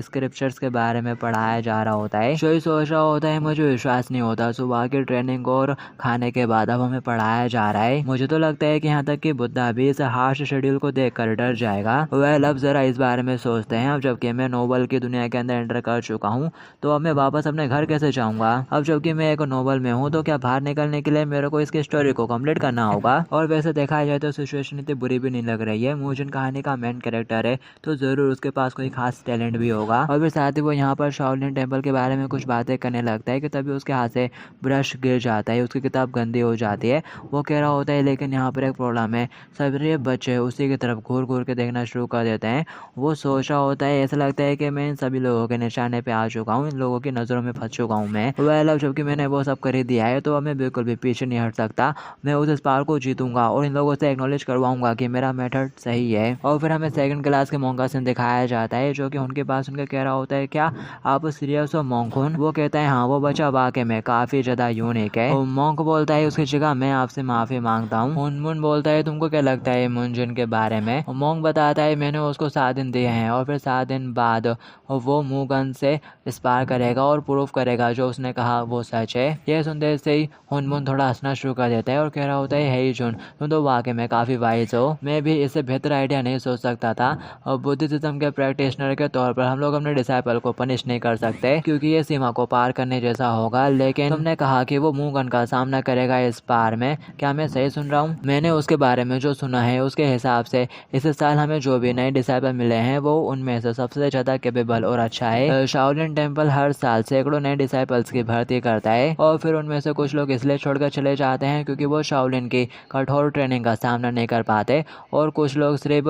स्क्रिप्चर्स के बारे में पढ़ाया जा रहा होता है। शोई सोच रहा होता है मुझे विश्वास नहीं होता, सुबह की ट्रेनिंग और खाने के बाद अब हमें पढ़ाया जा रहा है। मुझे तो लगता है कि यहाँ तक कि बुद्धा भी इस हार्श शेड्यूल को देखकर डर जाएगा। वह अब जरा इस बारे में सोचते हैं। अब जबकि मैं नोबल की दुनिया के अंदर एंटर कर चुका हूँ तो अब मैं वापस अपने घर कैसे जाऊँगा? अब जबकि मैं एक नोबल में हूँ तो क्या बाहर निकलने के लिए मेरे को इसकी स्टोरी को कंप्लीट करना होगा? और वैसे देखा जाए तो सिचुएशन इतनी बुरी भी नहीं लग रही है। मुझे कहानी का मेन कैरेक्टर है तो जरूर उसके पास कोई खास टैलेंट भी होगा। और फिर साथ ही वो यहाँ पर शाओलिन टेम्पल के बारे में कुछ बातें करने लगता है कि तभी उसके हाथ से ब्रश गिर जाता है, उसकी किताब गंदी हो जाती है। वो कह रहा होता है लेकिन यहाँ पर एक प्रॉब्लम है, सभी बच्चे उसी की तरफ घूर घूर के देखना शुरू कर देते हैं। वो सोच रहा होता है ऐसा लगता है कि मैं इन सभी लोगों के निशाने पे आ चुका हूँ, इन लोगों की नज़रों में फंस चुका हूँ मैं। अब जबकि मैंने वो सब कर ही दिया है तो अब मैं बिल्कुल भी पीछे नहीं हट सकता। मैं उस स्पार को जीतूंगा और इन लोगों से एक्नॉलेज करवाऊंगा कि मेरा मेथड सही है। और फिर हमें सेकंड क्लास के मोंक का सीन दिखाया जाता है जो कि उनके पास उनका कह रहा होता है क्या आप सीरियस हो मोंकुन? वो कहता है हाँ वो बच्चा वाकई में काफ़ी ज़्यादा यूनिक है। मोंक बोलता है उसकी जगह मैं आपसे माफ़ी मांगता हूँ। मुनमुन बोलता है तुमको क्या लगता है मुनजुन के बारे में? मोंक बताता है मैंने उसको 7 दिन दिए हैं और फिर 7 दिन बाद वो मुगन से स्पार करेगा और प्रूफ करेगा जो उसने कहा वो सच है। यह सुनते से ही हुनमुन थोड़ा हंसना शुरू कर देता है और कह रहा होता है हे जुन तुम तो वाकई में काफ़ी वाइज हो, मैं भी इससे बेहतर आइडिया नहीं सोच सकता था। और बुद्धिज्म के प्रैक्टिशनर के तौर पर हम लोग अपने डिसाइपल को पनिश नहीं कर सकते क्योंकि ये सीमा को पार करने जैसा होगा, लेकिन तुमने कहा कि वो मुगन का सामना करेगा इस पार में, क्या मैं सही सुन रहा हूँ? मैंने उसके बारे में जो सुना है उसके हिसाब से इस साल हमें जो भी नए डिसाइपल मिले हैं वो उनमें से सबसे ज़्यादा कैपेबल और अच्छा है। शाओलिन टेम्पल हर साल सैकड़ों नए डिसाइपल्स की भर्ती करता है और फिर उनमें से कुछ लोग इसलिए छोड़कर चले जाते हैं क्योंकि वो शाओलिन की कठोर ट्रेनिंग का सामना नहीं कर पाते और कुछ लोग सिर्फ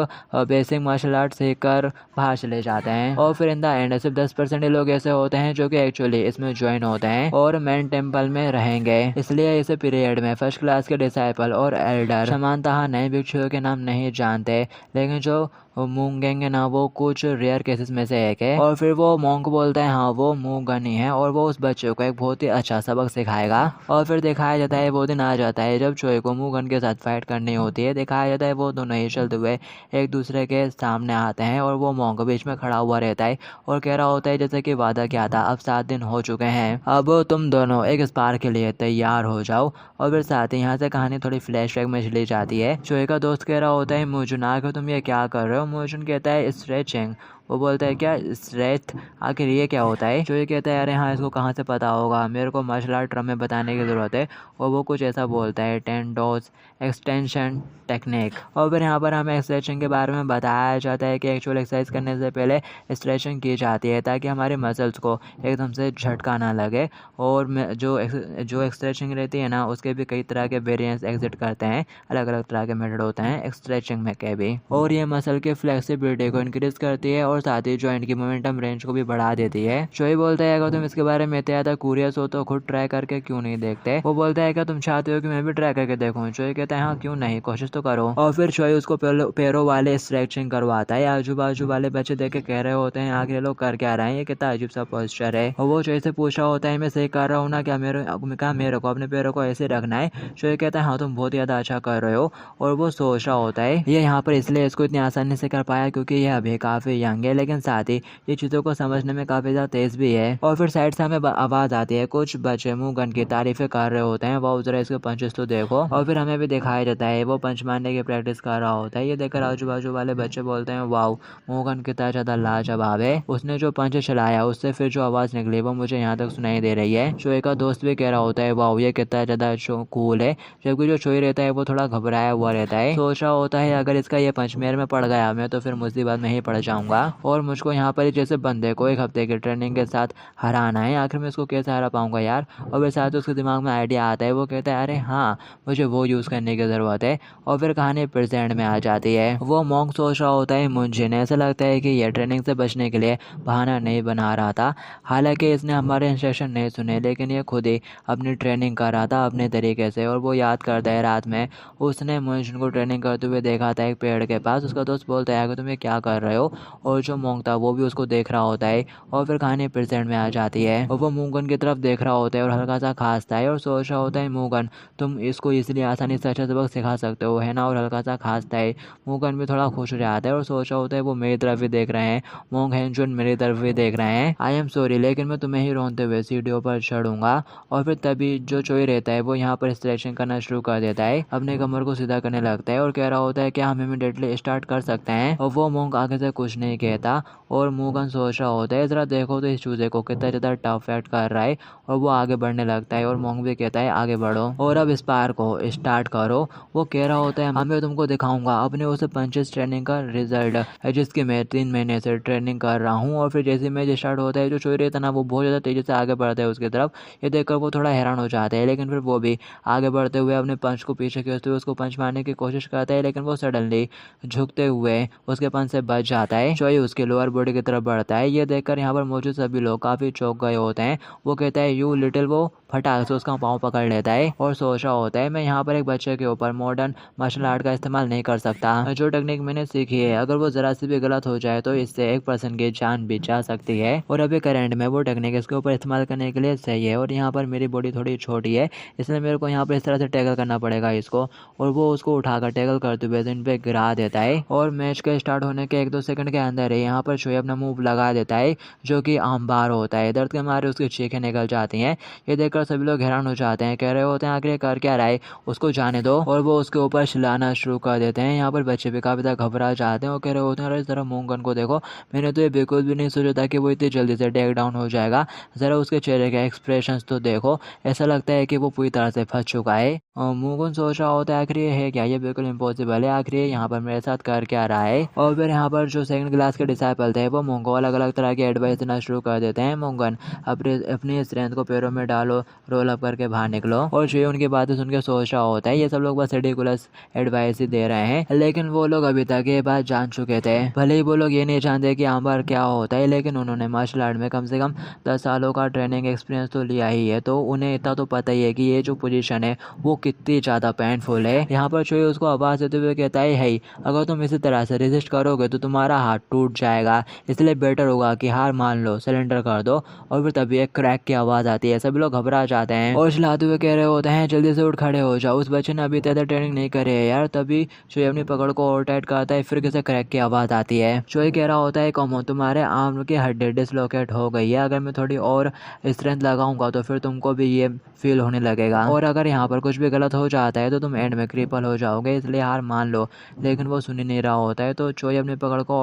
बेसिक मार्शल आर्ट सीख कर बाहर चले जाते हैं। और फिर इन द एंड सिर्फ 10% लोग ऐसे होते हैं जो कि एक्चुअली इसमें ज्वाइन होते हैं और मेन टेम्पल में रहेंगे। इसलिए इस पीरियड में फर्स्ट क्लास के डिसाइपल और एल्डर सामान्यतः नए भिक्षुओं के नाम नहीं जानते, लेकिन जो मूंगेंग है ना वो कुछ रेयर केसेस में से एक है। और फिर वो मोंक बोलता है हाँ वो मूंगन ही है और वो उस बच्चे को एक बहुत ही अच्छा सबक सिखाएगा। और फिर दिखाया जाता है वो दिन आ जाता है जब चोई को मूंगन के साथ फाइट करनी होती है। दिखाया जाता है वो दोनों ही चलते हुए एक दूसरे के सामने आते हैं और वो मोंक बीच में खड़ा हुआ रहता है और कह रहा होता है जैसे कि वादा किया था अब 7 दिन हो चुके हैं, अब तुम दोनों एक स्पार के लिए तैयार हो जाओ। और फिर साथ ही यहाँ से कहानी थोड़ी फ्लैशबैक में चली जाती है। चोई का दोस्त कह रहा होता है मुझे आकर तुम ये क्या कर रहे हो? मोजन कहता है स्ट्रेचिंग। वो बोलता है क्या स्ट्रेच, आखिर ये क्या होता है? जो ये कहता है अरे हाँ इसको कहाँ से पता होगा, मेरे को मार्शल आर्ट में बताने की ज़रूरत है। और वो कुछ ऐसा बोलता है 10 डोज एक्सटेंशन टेक्निक। और फिर यहाँ पर हमें स्ट्रेचिंग के बारे में बताया जाता है कि एक्चुअल एक्सरसाइज करने से पहले स्ट्रेचिंग की जाती है ताकि हमारे मसल्स को एकदम से झटका ना लगे। और जो स्ट्रेचिंग रहती है ना उसके भी कई तरह के वेरिएंट्स एग्जिट करते हैं, अलग अलग तरह के मेथड होते हैं स्ट्रेचिंग में के भी। और ये मसल के फ्लेक्सिबिलिटी को इंक्रीज करती है और साथ ही जॉइंट की मोमेंटम रेंज को भी बढ़ा देती है। शोई बोलता है अगर तुम इसके बारे में इतना ज़्यादा क्यूरियस हो तो खुद ट्राई करके क्यों नहीं देखते? वो बोलता है क्या तुम चाहते हो कि मैं भी ट्राई करके देखूं? शोई कहता है हाँ क्यों नहीं, कोशिश तो करो। और फिर शोई उसको पैरों वाले स्ट्रेचिंग करवाता है। आजू बाजू वाले बच्चे देख के कह रहे होते हैं आखिर लोग कर क्या रहे हैं, ये कितना अजीब सा पोस्चर है। और वो शोई से पूछ रहा होता है मैं सही कर रहा हूँ ना, क्या मेरे को अपने पैरों को ऐसे रखना है? शोई कहता है हाँ तुम बहुत ज़्यादा अच्छा कर रहे हो। और वो सोच रहा होता है ये यहाँ पर इसलिए इसको इतनी आसानी से कर पाया क्योंकि ये अभी काफ़ी यंग है, लेकिन साथ ही ये चीज़ों को समझने में काफ़ी ज़्यादा तेज़ भी है। और फिर साइड से हमें आवाज़ आती है, कुछ बच्चे मुंह गन की तारीफें कर रहे होते हैं, वो जरा इसके पंचेस तो देखो। और फिर हमें भी दिखाया जाता है वो पंच मारने की प्रैक्टिस कर रहा होता है। ये देखकर आजू बाजू वाले बच्चे बोलते हैं वाओ मुंह गन कितना ज़्यादा लाजवाब है, उसने जो पंच चलाया उससे फिर जो आवाज़ निकली वो मुझे यहाँ तक सुनाई दे रही है। शोई का दोस्त भी कह रहा होता है वाओ ये कितना ज़्यादा कूल है, जबकि जो शोई रहता है वो थोड़ा घबराया हुआ रहता है। सोच रहा होता है अगर इसका ये पंच मेरे में पड़ गया मैं तो फिर मुसीबत में ही पड़ जाऊंगा। और मुझको यहाँ पर जैसे बंदे को 1 हफ्ते की ट्रेनिंग के साथ हराना है, आखिर में इसको कैसे हरा पाऊँगा यार। और फिर साथ उसके दिमाग में आइडिया आता है, वो कहता है अरे हाँ, मुझे वो यूज़ करने की ज़रूरत है। और फिर कहानी प्रेजेंट में आ जाती है। वो मॉन्क सोच रहा होता है मुंजिन ने ऐसा लगता है कि यह ट्रेनिंग से बचने के लिए बहाना नहीं बना रहा था। हालांकि इसने हमारे इंस्ट्रक्शन नहीं सुने, लेकिन ये खुद ही अपनी ट्रेनिंग कर रहा था अपने तरीके से। और वो याद करता है रात में उसने मुंजिन को ट्रेनिंग करते हुए देखा था एक पेड़ के पास। उसका दोस्त बोलता है कि तुम ये क्या कर रहे हो, और जो मॉन्क था वो भी उसको देख रहा होता है। और फिर कहानी प्रेजेंट में आ जाती है और वो मुगन की तरफ देख रहा होता है और हल्का सा खांसता है और सोच रहा होता है मुगन तुम इसको इसलिए आसानी से अच्छा सबक सिखा सकते हो है ना। और हल्का सा खांसता है। मुगन भी थोड़ा खुश हो जाता है और सोच रहा होता है वो मेरी तरफ भी देख रहे हैं, मोंग हेंजुन मेरी तरफ भी देख रहे हैं। आई एम सॉरी, लेकिन मैं तुम्हें ही रोनते हुए सीढ़ियों पर चढ़ूंगा। और फिर तभी जो चोई रहता है वो यहाँ पर स्ट्रेचिंग करना शुरू कर देता है, अपने कमर को सीधा करने लगता है और कह रहा होता है कि हम इमीडिएटली स्टार्ट कर सकते हैं। और वो मोंग आगे से कुछ नहीं कहता और मुगन सोच रहा होता है जरा देखो तो इस चूजे को कितना ज़्यादा टफ फाइट कर रहा है। और वो आगे बढ़ने लगता है और मोंग भी कहता है आगे बढ़ो और अब स्पार को स्टार्ट करो। वो कह रहा होता है मैं तुमको दिखाऊंगा अपने उस पंचेस ट्रेनिंग का रिजल्ट है जिसकी मैं 3 महीने से ट्रेनिंग कर रहा हूँ। और फिर जैसे मैच स्टार्ट होता है जो चोई रहता है ना वो बहुत ज़्यादा तेज़ी से आगे बढ़ता है उसकी तरफ। ये देखकर वो थोड़ा हैरान हो जाता है, लेकिन फिर वो भी आगे बढ़ते हुए अपने पंच को पीछे खींचते हुए उसको पंच मारने की कोशिश करता है, लेकिन वो सडनली झुकते हुए उसके पंच से बच जाता है। चोई उसके लोअर बॉडी की तरफ बढ़ता है। ये देखकर यहाँ पर मौजूद सभी लोग काफ़ी चौंक गए होते हैं। वो कहता है यू लिटिल, वो फटाक से उसका पाँव पकड़ लेता है और सोच रहा होता है मैं यहाँ पर एक बच्चे के ऊपर मॉडर्न मार्शल आर्ट का इस्तेमाल नहीं कर सकता। जो टेक्निक मैंने सीखी है अगर वो ज़रा सी भी गलत हो जाए तो इससे एक पर्सन की जान भी जा सकती है। और अभी करंट में वो टेक्निक इसके ऊपर इस्तेमाल करने के लिए सही है। और यहाँ पर मेरी बॉडी थोड़ी छोटी है, इसलिए मेरे को यहाँ पर इस तरह से टैकल करना पड़ेगा इसको। और वो उसको उठाकर टैकल करते हुए इन पे गिरा देता है। और मैच के स्टार्ट होने के 1-2 सेकंड के अंदर ही यहाँ पर चोई अपना मूव लगा देता है जो कि आमबार होता है। दर्द के मारे उसकी चीखें निकल जाती हैं। ये देखकर सभी लोग हैरान हो जाते हैं, कह रहे होते हैं आखिर कर क्या रहा है, उसको जाने दो। और वो उसके ऊपर चिल्लाना शुरू कर देते हैं। यहाँ पर बच्चे भी काफ़ी ज़्यादा घबरा जाते हैं और कह रहे होते हैं अरे ज़रा मुंगन को देखो, मैंने तो ये बिल्कुल भी नहीं सोचा था कि वो इतनी जल्दी से टेक डाउन हो जाएगा। ज़रा उसके चेहरे के एक्सप्रेशंस तो देखो, ऐसा लगता है कि वो पूरी तरह से फंस चुका है। मुंगन सोच रहा होता है आखिर ये है क्या, ये बिल्कुल इम्पॉसिबल है, आखिर ये यहाँ पर मेरे साथ कर क्या रहा है। और फिर यहाँ पर जो सेकंड क्लास के डिसाइपल थे वो मुंगन को अलग अलग तरह की एडवाइस देना शुरू कर देते हैं। मुंगन अपनी स्ट्रेंथ को पैरों में डालो, रोल अप करके बाहर निकलो। और चोई उनकी बातें सुन के सोच रहा होता है ये सब लोग बस रिडिकुलस एडवाइस ही दे रहे हैं, लेकिन वो लोग अभी तक ये बात जान चुके थे। भले ही वो लोग ये नहीं जानते कि आमबार क्या होता है, लेकिन उन्होंने मार्शल आर्ट में कम से कम 10 सालों का ट्रेनिंग एक्सपीरियंस तो लिया ही है, तो उन्हें इतना तो पता ही है कि ये जो पोजीशन है वो कितनी ज़्यादा पेनफुल है। यहाँ पर चोई उसको आवाज़ देते हुए कहता है हे, अगर तुम इसी तरह से रेजिस्ट करोगे तो तुम्हारा हाथ टूट जाएगा, इसलिए बेटर होगा कि हार मान लो, सरेंडर कर दो। और फिर तभी एक क्रैक की आवाज़ आती है, सभी लोग घबरा जाते हैं और चिल्लाते हुए कह रहे होते हैं जल्दी से उठ खड़े हो जाओ, उस बच्चे ने अभी ज़्यादा ट्रेनिंग नहीं करी है यार। तभी चोई अपनी पकड़ को और टाइट करता है, फिर किसी क्रैक की आवाज़ आती है। चोई कह रहा होता है कमो, तुम्हारे आर्म की हड्डी डिसलोकेट हो गई है, अगर मैं थोड़ी और स्ट्रेंथ लगाऊंगा तो फिर तुमको भी ये फील होने लगेगा, और अगर यहाँ पर कुछ भी गलत हो जाता है तो तुम एंड में क्रिपल हो जाओगे, इसलिए हार मान लो। लेकिन वो सुन ही नहीं रहा होता है, तो चोई अपनी पकड़ को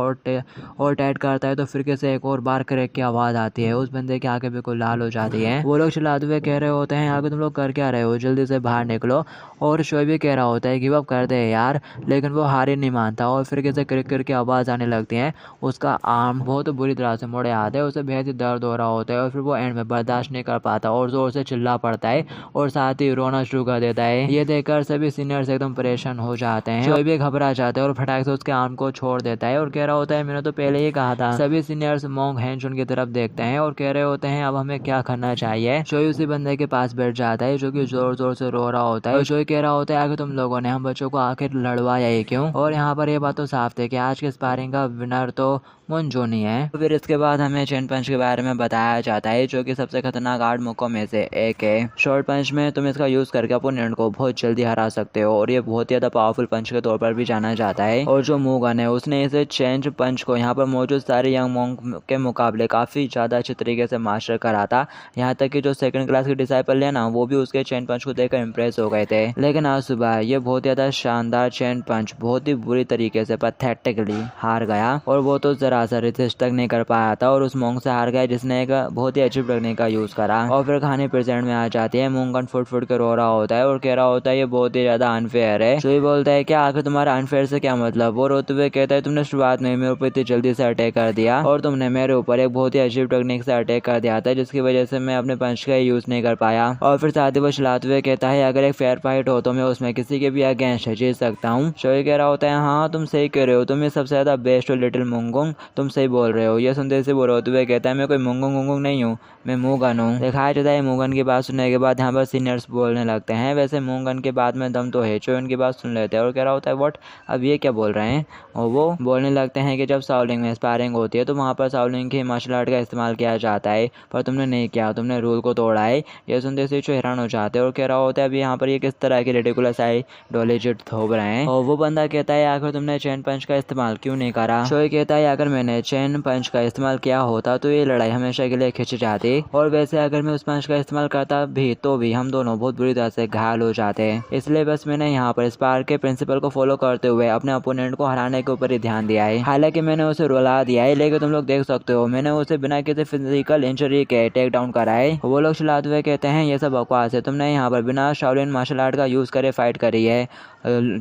और टाइट करता है, तो फिर कैसे एक और बार क्रैक की आवाज़ आती है। उस बंदे की आंखें बिल्कुल लाल हो जाती हैं। वो लोग चिल्लाते हुए कह रहे होते हैं आगे तुम लोग कर क्या रहे हो, जल्दी से बाहर निकलो। और चोई भी कह रहा होता है गिव अप कर दे यार, लेकिन वो हार ही नहीं मानता और फिर कैसे क्रिक क्रिक की आवाज़ आने लगती है। उसका आर्म बहुत बुरी तरह से मुड़े आता है, उसे बेहद ही दर्द हो रहा होता है और फिर वो एंड में बर्दाश्त नहीं कर पाता और जोर से चिल्ला पड़ता है और साथ ही रोना शुरू कर देता है। ये देखकर सभी सीनियर्स एकदम परेशान हो जाते हैं। चोई भी घबरा जाता है और फटाक से उसके आर्म को छोड़ देता है और कह रहा होता है मैंने तो पहले ही कहा था। सभी सीनियर्स मोंग हेंजुन की तरफ देखते हैं और कह रहे होते हैं अब हमें क्या करना चाहिए। चोई उसी बंदे के पास बैठ जाता है जो कि जोर जोर से रो रहा होता है और चोई कह रहा होता है आगे तुम लोगों ने हम बच्चों को आखिर लड़वाया ही क्यों। और यहाँ पर ये बात तो साफ थे कि आज के स्पारिंग का विनर तो मुंजोन ही है। फिर इसके बाद हमें चेन पंच के बारे में बताया जाता है जो कि सबसे खतरनाक आर्ट मुक्कों में से एक है। शॉर्ट पंच में तुम इसका यूज करके अपोनेंट को बहुत जल्दी हरा सकते हो और ये बहुत ज़्यादा पावरफुल पंच के तौर पर भी जाना जाता है। और जो मुगन है उसने इसे चेंज पंच को यहाँ पर मौजूद सारे यंग मोंग के मुकाबले काफ़ी ज़्यादा अच्छे तरीके से मास्टर करा था। यहाँ तक कि जो सेकंड क्लास के डिसाइपल है ना वो भी उसके चेन पंच को देखकर इम्प्रेस हो गए थे। लेकिन आज सुबह ये बहुत ज़्यादा शानदार चेन पंच बहुत ही बुरी तरीके से पैथेटिकली हार गया और वो तो जरा सा रेजिस्ट तक नहीं कर पाया था और उस मोंग से हार गया जिसने एक बहुत ही अजीब टेक्निक का यूज़ करा। और फिर कहानी प्रेजेंट में आ जाती है। मुंगन फुट फुट के रो रहा होता है और कह रहा होता है ये बहुत ही ज़्यादा अनफेयर है। चोई बोलता है क्या आखिर तुम्हारा अनफेयर से क्या मतलब। वो रोते हुए कहता है तुमने शुरुआत में मेरे ऊपर ही जल्दी से अटैक कर दिया और तुमने मेरे ऊपर एक बहुत ही अजीब टेक्निक से अटैक कर दिया था, जिसकी वजह से मैं अपने पंच का यूज नहीं कर पाया। और फिर साथ ही वो चिल्लाते हुए कहता है अगर एक फेयर फाइट हो तो मैं उसमें किसी के भी अगेंस्ट जीत सकता हूँ। शोई कह रहा होता है हाँ तुम सही कह रहे हो, तुम ये सबसे ज्यादा बेस्ट हो लिटिल मुंगुंग, तुम सही बोल रहे हो। ये सुनते से वो रोते हुए कहता है मैं कोई मुंगुंग मुंगुंग नहीं हूँ, मैं मूगन हूँ। दिखाया जाता है मूगन की बात सुनने के बाद यहाँ पर सीनियर्स बोलने लगते हैं वैसे मूगन के बाद में दम तो है। चोई उनकी बात सुन लेते हैं और कह रहा होता है व्हाट, अब ये क्या बोल रहे हैं। और वो बोलने लगते हैं कि जब शाओलिन में स्पारिंग होती है तो वहाँ पर शाओलिन की मार्शल आर्ट का इस्तेमाल किया जाता है, पर तुमने नहीं किया, तुमने रूल को तोड़ा है। ये सुनते से जो हैरान हो जाते हैं और कह रहा होता है अभी यहाँ पर ये किस तरह की रेडिकुलस आइडियोलॉजी थोप रहे हैं। और वो बंदा कहता है आखिर तुमने चेन पंच का इस्तेमाल क्यों नहीं करा। शोई कहता है अगर मैंने चेन पंच का इस्तेमाल किया होता तो ये लड़ाई हमेशा के लिए खिंच जाती, और वैसे अगर मैं उस पंच का इस्तेमाल करता भी तो भी हम दोनों बहुत बुरी तरह से घायल हो जाते हैं। इसलिए बस मैंने यहाँ पर स्पार्क के प्रिंसिपल को फॉलो करते हुए अपने अपोनेंट को हराने के ऊपर ही ध्यान दिया है। हालांकि मैंने उसे रुला दिया है, लेकिन तुम लोग देख सकते हो मैंने उसे बिना किसी फिजिकल इंजरी के टेक डाउन करा है। वो लोग चिल्लाते हुए कहते हैं ये सब बकवास है, तुमने यहाँ पर बिना शाओलिन मार्शल आर्ट का यूज करे फाइट करी है।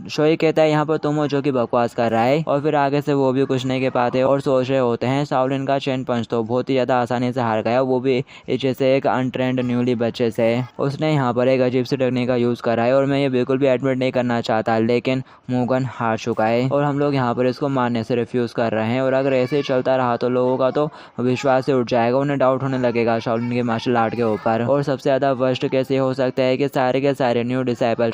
शोई कहता है यहाँ पर तुम हो जो कि बकवास कर रहा है, और फिर आगे से वो भी कुछ नहीं कह पाते और सोच रहे होते हैं शाओलिन का चेन पंच तो बहुत ही ज्यादा आसानी से हार गया, वो भी जैसे एक अनट्रेंड न्यूली बच्चे से। उसने यहाँ पर एक अजीब सी टेक्निक का यूज करा है और मैं ये बिल्कुल भी एडमिट नहीं करना चाहता, लेकिन मूगन हार चुका है और हम लोग यहाँ पर इसको मानने से रिफ्यूज कर रहे हैं। और अगर ऐसे ही चलता रहा तो लोगों का तो विश्वास से उठ जाएगा, उन्हें डाउट होने लगेगा शाओलिन के मार्शल आर्ट के ऊपर। और सबसे ज्यादा वर्स्ट केस ये हो सकता है कि सारे के सारे न्यू डिसाइपल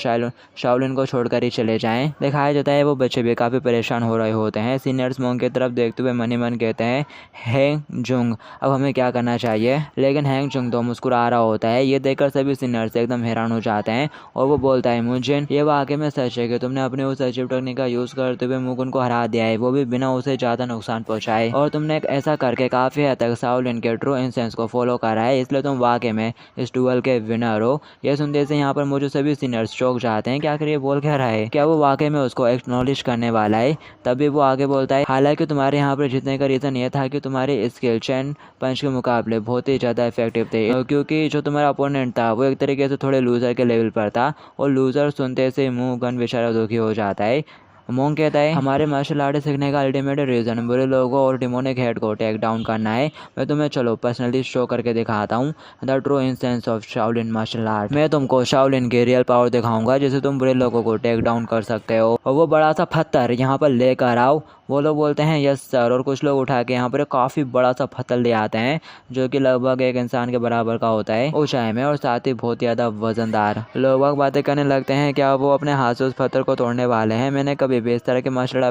शाओलिन को छोड़कर ही चले जाएं। दिखाया जाता है वो बच्चे भी काफी परेशान हो रहे होते हैं। सीनियर्स मोंग की तरफ देखते हुए मन ही मन कहते हैं हैंग जुंग अब हमें क्या करना चाहिए, लेकिन हैंग जुंग तो मुस्कुरा रहा होता है। ये देखकर सभी सीनियर्स एकदम हैरान हो जाते हैं और वो बोलता है मुझे ये वाकई में सच है कि तुमने अपने उस अजीब टेक्निक का यूज करते हुए मुगुन को हरा दिया है, वो भी बिना उसे ज्यादा नुकसान पहुंचाए, और तुमने ऐसा करके काफी हद तक शाओलिन के ट्रू इंसेंस को फॉलो करा है, इसलिए तुम वाकई में इस डुअल के विनर हो। ये सुनते से यहाँ पर मुझे सभी सीनियर्स चौंक जाते हैं कि आखिर ये बोल क्या रहा है, क्या वो वाकई में उसको एक्नॉलेज करने वाला है। तभी वो आगे बोलता है हालांकि तुम्हारे यहाँ पर जीतने का रीजन ये था कि तुम्हारे स्किल चेन पंच के मुकाबले बहुत ही ज्यादा इफेक्टिव थे, क्योंकि जो तुम्हारा अपोनेंट था वो एक तरीके से थोड़े लूजर के लेवल पर था, और लूजर सुनते से मुंह गन बेचारा दुखी हो जाता है। मोंग कहता है हमारे मार्शल आर्ट सीखने का अल्टीमेट रीजन बुरे लोगों और डिमोनिक हेड को टेक डाउन करना है। मैं तुम्हें चलो पर्सनली शो करके दिखाता हूँ the true essence of Shaolin martial art. मैं तुमको शाओलिन की रियल पावर दिखाऊंगा जिससे तुम बुरे लोगों को टेक डाउन कर सकते हो, और वो बड़ा सा पत्थर यहाँ पर लेकर आओ। वो लोग बोलते हैं यस सर, और कुछ लोग उठा के यहाँ पर काफ़ी बड़ा सा पत्थर ले आते हैं जो कि लगभग एक इंसान के बराबर का होता है ऊंचाई में, और साथ ही बहुत ज़्यादा वजनदार। लोग बातें करने लगते हैं क्या वो अपने हाथ से उस पत्थर को तोड़ने वाले हैं। मैंने कभी भी इस तरह के मार्शल